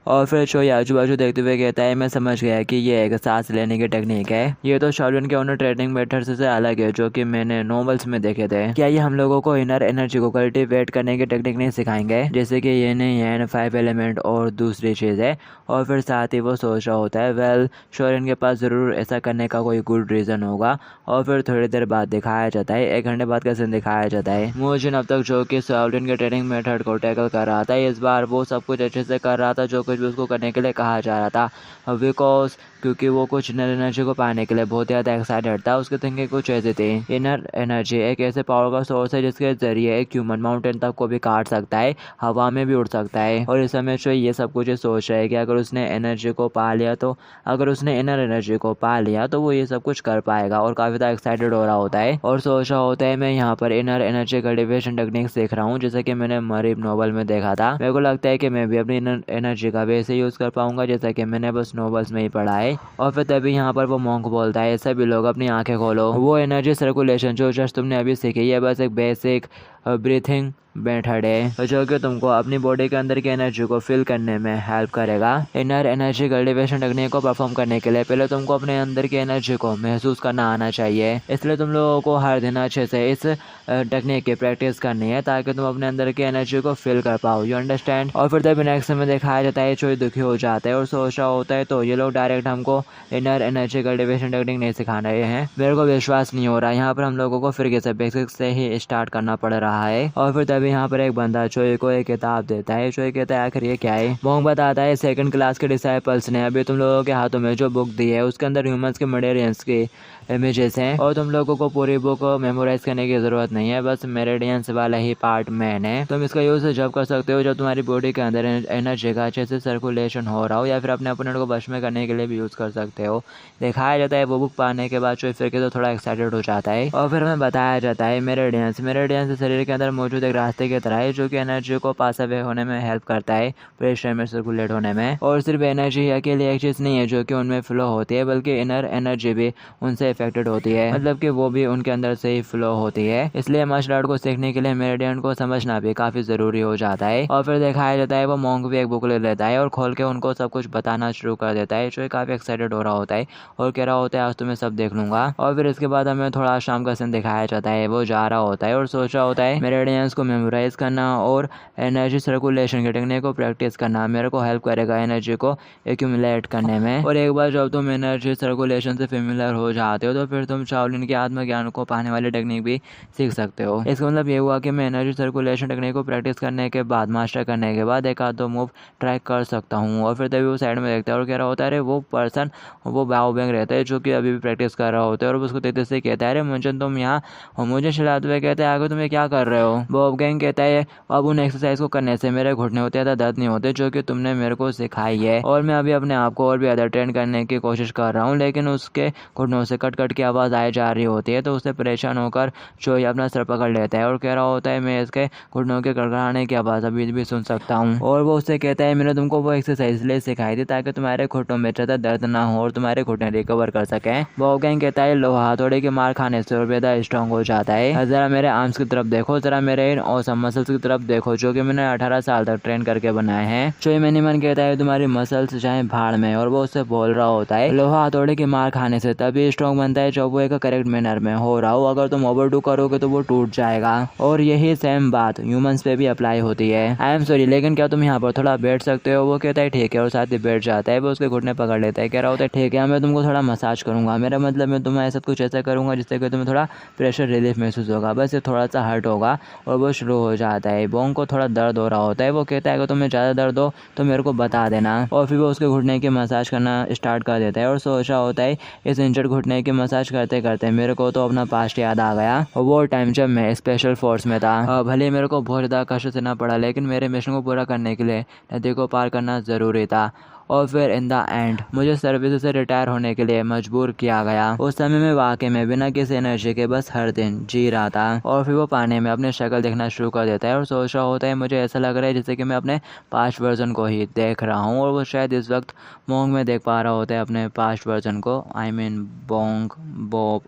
और फिर चोई आजू बाजू देखते हुए कहता है मैं समझ गया कि ये एक सांस लेने की टेक्निक है, ये तो शाओलिन के उन ट्रेनिंग मेथड्स से अलग है जो कि मैंने नॉवेल्स में देखे थे। क्या ये हम लोगों को इनर एनर्जी को कल्टीवेट करने की टेक्निक नहीं सिखाएंगे, जैसे कि ये नहीं है 5 एलिमेंट और दूसरी चीज़ है? और फिर साथ ही वो सोच रहा होता है वेल शाओलिन के पास ज़रूर ऐसा करने का कोई गुड रीज़न होगा। और फिर थोड़ी देर बाद दिखाया जाता है, 1 घंटे बाद का सीन दिखाया जाता है। मुझे अब तक जो कि शाओलिन के ट्रेनिंग मेथड को टैकल कर रहा था, इस बार वो सब कुछ अच्छे से कर रहा था जो कुछ भी उसको करने के लिए कहा जा रहा था, बिकॉज क्योंकि वो कुछ इनर एनर्जी को पाने के लिए बहुत ज़्यादा एक्साइटेड था। उसकी थिंकिंग कुछ ऐसी थी, इनर एनर्जी एक ऐसे पावर का सोर्स है जिसके जरिए एक ह्यूमन माउंटेन तक को भी काट सकता है, हवा में भी उड़ सकता है। और इस समय जो ये सब कुछ सोच रहा है कि अगर उसने एनर्जी को पा लिया तो अगर उसने इनर एनर्जी को पा लिया तो वो ये सब कुछ कर पाएगा, और काफ़ी ज़्यादा एक्साइटेड हो रहा होता है और सोच रहा होता है मैं यहाँ पर इनर एनर्जी कल्टीवेशन टेक्निक सीख रहा हूँ जैसे कि मैंने मरीब नोवेल में देखा था। मेरे को लगता है कि मैं भी अपनी इनर एनर्जी का वैसे यूज़ कर पाऊंगा जैसा कि मैंने बस नोवेल्स में ही पढ़ा है। और फिर तभी यहाँ पर वो मोंक बोलता है सभी लोग अपनी आंखें खोलो, वो एनर्जी सर्कुलेशन जो जस्ट तुमने अभी सीखी है बस एक बेसिक ब्रीथिंग मेथड है जो कि तुमको अपनी बॉडी के अंदर की एनर्जी को फिल करने में हेल्प करेगा। इनर एनर्जी कल्टीवेशन टेक्निक को परफॉर्म करने के लिए पहले तुमको अपने अंदर की एनर्जी को महसूस करना आना चाहिए। इसलिए तुम लोगों को हर दिन अच्छे से इस टेक्निक की प्रैक्टिस करनी है ताकि तुम अपने अंदर की एनर्जी को फिल कर पाओ। You understand. और फिर तभी नेक्स्ट में दिखाया जाता है कोई दुखी हो जाता है और सोच रहा होता है तो ये लोग डायरेक्ट हमको इनर एनर्जी कल्टीवेशन टेक्निक नहीं सिखा रहे हैं। मेरे को विश्वास नहीं हो रहा। यहाँ पर हम लोगों को फिर से बेसिक्स से ही स्टार्ट करना पड़ रहा है। और फिर तभी यहाँ पर एक बंदा चोई को एक किताब देता है। चोई कहता है आखिर ये क्या है। मोंग बताता है सेकंड क्लास के डिसाइपल्स ने अभी तुम लोगों के हाथों में जो बुक दी है उसके अंदर ह्यूमंस के मेरेडियंस की इमेजेस हैं और तुम लोगों को पूरी बुक मेमोराइज करने की ज़रूरत नहीं है, बस मेरेडियंस वाला ही पार्ट मेन है। तुम इसका यूज़ जब कर सकते हो जब तुम्हारी बॉडी के अंदर एनर्जी का अच्छे से सर्कुलेशन हो रहा हो, या फिर अपने अपोनेंट को वश में करने के लिए भी यूज़ कर सकते हो। दिखाया जाता है वो बुक पाने के बाद जो फिर के तो थोड़ा एक्साइटेड हो जाता है। और फिर हमें बताया जाता है मेरेडियंस शरीर के अंदर मौजूद एक रास्ते की तरह है जो कि एनर्जी को पास अवे होने में हेल्प करता है, प्रेशर में सर्कुलेट होने में। और सिर्फ एनर्जी अकेली एक चीज़ नहीं है जो कि उनमें फ्लो होती है, बल्कि इनर एनर्जी भी उनसे इफेक्टेड होती है, मतलब कि वो भी उनके अंदर से ही फ्लो होती है। इसलिए मार्शल आर्ट को सीखने के लिए मेरेडियन को समझना भी काफ़ी ज़रूरी हो जाता है। और फिर दिखाया जाता है वो मोंग भी एक बुक ले लेता है और खोल के उनको सब कुछ बताना शुरू कर देता है। जो काफ़ी एक्साइटेड हो रहा होता है और कह रहा होता है आज तो मैं सब देख लूँगा। और फिर इसके बाद हमें थोड़ा शाम का सीन दिखाया जाता है। वो जा रहा होता है और सोच रहा होता है मेरेडियंस को मेमोराइज करना और एनर्जी सर्कुलेशन की टेक्निक को प्रैक्टिस करना मेरे को हेल्प करेगा एनर्जी को एक्यूमुलेट करने में। और एक बार जब तुम एनर्जी सर्कुलेशन से फेमिलियर हो जाते हो तो फिर तुम शाओलिन के आत्मज्ञान को पाने वाली टेक्निक भी सीख सकते हो। इसका मतलब ये हुआ कि मैं एनर्जी सर्कुलेशन टेक्निक को प्रैक्टिस करने के बाद, मास्टर करने के बाद एक आध दो मूव ट्राई कर सकता हूँ। और फिर तभी वो साइड में देखता है और कह रहा होता है अरे वो पर्सन वो बाओ बैंग रहता है जो कि अभी भी प्रैक्टिस कर रहा होता है। और उसको तेजी से कहता है अरे मुंजन तुम यहाँ मुझे चिल्लाते हुए कहते हैं आगे तुम क्या कर रहे हो। बॉब गैंग कहता है अब उन एक्सरसाइज को करने से मेरे घुटने होते ज़्यादा दर्द नहीं होते जो कि तुमने मेरे को सिखाई है। और मैं अभी अपने आप को और भी ज़्यादा ट्रेन करने की कोशिश कर रहा हूँ, लेकिन उसके घुटनों से कट कट की आवाज़ आई जा रही होती है। तो उससे परेशान होकर चोई अपना सर पकड़ लेता है और कह रहा होता है मैं इसके घुटनों के गड़गड़ाने की आवाज़ अभी भी सुन सकता हूँ। और वो उससे कहता है मैंने तुमको वो एक्सरसाइज इसलिए सिखाई थी ताकि तुम्हारे घुटनों में ज़्यादा दर्द ना हो और तुम्हारे घुटने रिकवर कर सकें। बॉब गैंग कहता है लोहा हथौड़े के मार खाने से और ज़्यादा स्ट्रॉन्ग हो जाता है। ज़रा मेरे आर्म्स की तरफ देखो, ज़रा मेरे इन ऑसम मसल्स की तरफ देखो जो कि मैंने 18 साल तक ट्रेन करके बनाए हैं। चोई मैनीमैन कहता है तुम्हारी मसल्स चाहे भाड़ में। और वो उससे बोल रहा होता है लोहा हथौड़े की मार खाने से तभी स्ट्रॉन्ग बनता है जब वो एक करेक्ट मैनर में हो रहा हो। अगर तुम ओवरडू करोगे तो वो टूट जाएगा। और यही सेम बात ह्यूमंस पे भी अप्लाई होती है। आई एम सॉरी लेकिन क्या तुम यहाँ पर थोड़ा बैठ सकते हो। वो कहता है ठीक है और साथ ही बैठ जाता है। वो उसके घुटने पकड़ लेता है, कह रहा होता है ठीक है मैं तुमको थोड़ा मसाज करूँगा, मेरा मतलब मैं तुम्हें ऐसा कुछ ऐसा करूँगा जिससे कि तुम्हें थोड़ा प्रेशर रिलीफ महसूस होगा, बस ये थोड़ा सा हर्ट होगा। और वो शुरू हो जाता है। बोंग को थोड़ा दर्द हो रहा होता है। वो कहता है अगर तुम्हें ज़्यादा दर्द हो तो मेरे को बता देना। और फिर वो उसके घुटने की मसाज करना स्टार्ट कर देता है और सोच रहा होता है इस इंजर्ड घुटने की मसाज करते करते मेरे को तो अपना पास्ट याद आ गया। और वो टाइम जब मैं स्पेशल फोर्स में था, भले मेरे को बहुत ज़्यादा कष्ट सहना पड़ा लेकिन मेरे मिशन को पूरा करने के लिए नदी को पार करना ज़रूरी था। और फिर इन द एंड मुझे सर्विस से रिटायर होने के लिए मजबूर किया गया। उस समय में वाकई में बिना किसी एनर्जी के बस हर दिन जी रहा था। और फिर वो पानी में अपने शक्ल देखना शुरू कर देता है और सोच रहा होता है मुझे ऐसा लग रहा है जैसे कि मैं अपने पास्ट वर्जन को ही देख रहा हूँ। और वो शायद इस वक्त मोंग में देख पा रहा होता है अपने पास्ट वर्जन को। आई मीन बोंग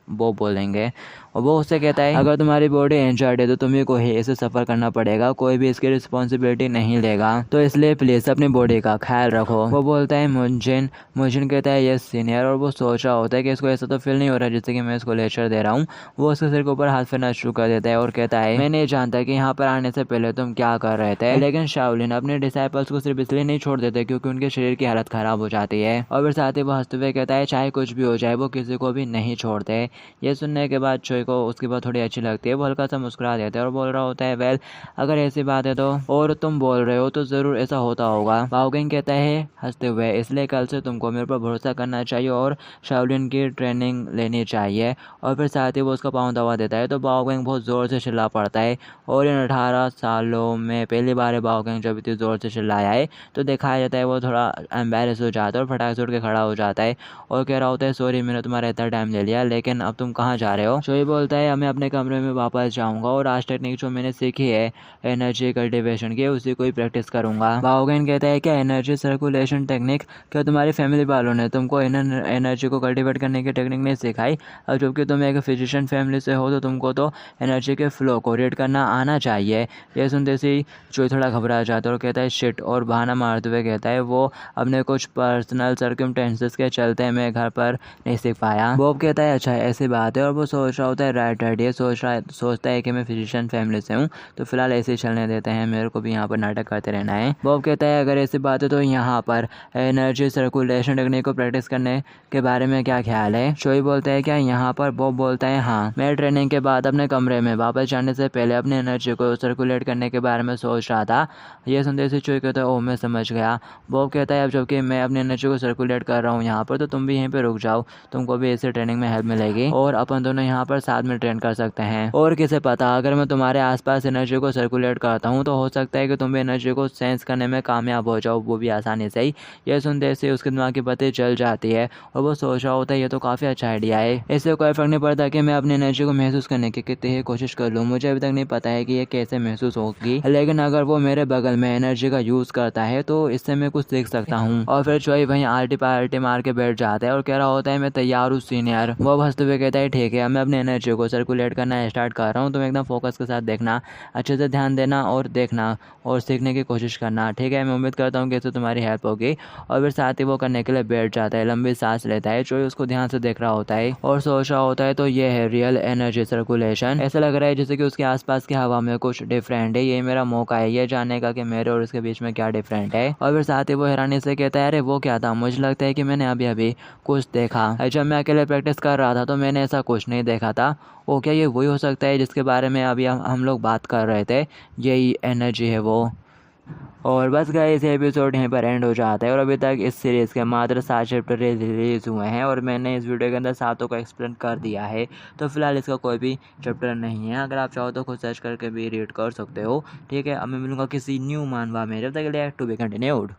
बो बोलेंगे। और वो उससे कहता है अगर तुम्हारी बॉडी इंजर्ड है तो तुम्हें को ही इसे सफ़र करना पड़ेगा, कोई भी इसकी रिस्पॉन्सिबिलिटी नहीं लेगा, तो इसलिए प्लीज़ अपनी बॉडी का ख्याल रखो। वो बोलता है मुंजिन कहता है यस सीनियर। और वो सोच रहा होता है कि इसको ऐसा तो फील नहीं हो रहा जैसे कि मैं इसको लेक्चर दे रहा हूँ। वो उसके सिर के ऊपर हाथ फेरना शुरू कर देता है और कहता है मैं नहीं जानता कि यहाँ पर आने से पहले तुम क्या कर रहे थे, लेकिन शाओलिन अपने डिसाइपल्स को सिर्फ इसलिए नहीं छोड़ देते क्योंकि उनके शरीर की हालत ख़राब हो जाती है। और फिर साथ ही वो हंसते हुए कहता है चाहे कुछ भी हो जाए वो किसी को भी नहीं छोड़ते। ये सुनने के बाद चोई को उसकी बात थोड़ी अच्छी लगती है। वो हल्का सा मुस्कुरा देता है और बोल रहा होता है वेल अगर ऐसी बात है तो और तुम बोल रहे हो तो ज़रूर ऐसा होता होगा। बाओगेंग कहता है हंसते हुए इसलिए कल से तुमको मेरे पर भरोसा करना चाहिए और शाओलिन की ट्रेनिंग लेनी चाहिए। और फिर साथ ही वो उसका पाँव दबा देता है तो बाओगेंग बहुत ज़ोर से चिल्ला पड़ता है। और इन 18 सालों में पहली बार बाओगेंग जब इतनी ज़ोर से चिल्लाया है तो दिखाया जाता है वो थोड़ा एम्बेरस हो जाता है और फटाक से उठ के खड़ा हो जाता है और कह रहा होता है सॉरी मैंने तुम्हारा इतना टाइम ले लिया, लेकिन अब तुम कहाँ जा रहे हो। शोई बोलता है मैं अपने कमरे में वापस जाऊँगा और आज टेक्निक जो मैंने सीखी है एनर्जी कल्टिवेशन की उसी को ही प्रैक्टिस करूँगा। बाओगेन कहता है क्या एनर्जी सर्कुलेशन टेक्निक, क्या तुम्हारी फैमिली वालों ने तुमको इनर एनर्जी को कल्टिवेट करने की टेक्निक नहीं सिखाई? और जबकि तुम एक फिजिशियन फैमिली से हो तो तुमको तो एनर्जी के फ्लो को रीड करना आना चाहिए। ये सुनते ही चोई थोड़ा घबरा जाता है और कहता है शिट, और बहाना मारते हुए कहता है वो अपने कुछ पर्सनल सर्कमस्टेंसेस के चलते मैं घर पर नहीं सीख पाया। बॉब कहता है अच्छा ऐसी बात है, और वो सोच रहा होता है राइट, ये सोचता है कि मैं फिजिशियन फैमिली से हूँ तो फिलहाल ऐसे ही चलने देते हैं, मेरे को भी यहाँ पर नाटक करते रहना है। बॉब कहता है अगर ऐसी बात है तो यहाँ पर एनर्जी सर्कुलेशन टेक्निक को प्रैक्टिस करने के बारे में क्या ख्याल है? चोई बोलता है क्या यहाँ पर? बॉब बोलता है हाँ, मैं ट्रेनिंग के बाद अपने कमरे में वापस जाने से पहले अपनी एनर्जी को सर्कुलेट करने के बारे में सोच रहा था। ये सुनते से चोई कहता है ओह मैं समझ गया। बॉब कहता है अब जबकि मैं अपनी एनर्जी को सर्कुलेट कर रहा हूँ यहाँ पर तो तुम भी यहीं पे रुक जाओ, तुमको भी इसी ट्रेनिंग में हेल्प मिलेगी और अपन दोनों यहाँ पर साथ में ट्रेन कर सकते हैं। और किसे पता अगर मैं तुम्हारे आसपास एनर्जी को सर्कुलेट करता हूँ तो हो सकता है कि तुम भी एनर्जी को सेंस करने में कामयाब हो जाओ, वो भी आसानी से ही। यह सुनते से उसके दिमाग की बत्ती जल जाती है और वो सोच रहा होता है ये तो काफ़ी अच्छा आइडिया है, इससे कोई फर्क नहीं पड़ता कि मैं अपनी एनर्जी को महसूस करने की कितनी ही कोशिश कर लूँ, मुझे अभी तक नहीं पता है कि ये कैसे महसूस होगी, लेकिन अगर वो मेरे बगल में एनर्जी का यूज़ करता है तो इससे मैं कुछ सीख सकता हूँ। और फिर चोई वहीं आल्टी पाल्टी मार के बैठ जाता है और कह रहा होता है मैं तैयार हूँ सीनियर। वो हंसते हुए कहता है ठीक है, मैं अपनी एनर्जी को सर्कुलेट करना स्टार्ट कर रहा हूँ, तुम एकदम फोकस के साथ देखना, अच्छे से ध्यान देना और देखना और सीखने की कोशिश करना, ठीक है? मैं उम्मीद करता हूँ कि इससे तुम्हारी हेल्प होगी। और फिर साथ ही वो करने के लिए बैठ जाता है, लंबी सांस लेता है। चोई उसको ध्यान से देख रहा होता है और सोच रहा होता है तो ये है रियल एनर्जी सर्कुलेशन। ऐसा लग रहा है जैसे कि उसके आसपास की हवा में कुछ डिफरेंट है, ये मेरा मौका है ये जानने का कि मेरे और उसके बीच में क्या डिफरेंट है। और फिर साथ ही वो हैरानी से कहता है अरे वो क्या था, मुझे लगता है कि मैंने अभी अभी कुछ देखा, जब मैं अकेले प्रैक्टिस कर रहा था तो मैंने ऐसा कुछ नहीं देखा था। ओ क्या ये वही हो सकता है जिसके बारे में अभी हम लोग बात कर रहे थे, यही एनर्जी है वो। और बस गाइस ये एपिसोड यहीं पर एंड हो जाता है और अभी तक इस सीरीज़ के मात्र 7 चैप्टर रिलीज़ हुए हैं और मैंने इस वीडियो के अंदर 7 को एक्सप्लेन कर दिया है, तो फिलहाल इसका कोई भी चैप्टर नहीं है, अगर आप चाहो तो खुद सर्च करके भी रीड कर सकते हो, ठीक है? अब मैं मिलूंगा किसी न्यू मानवा में, जब तक के लिए टू बी कंटिन्यूड।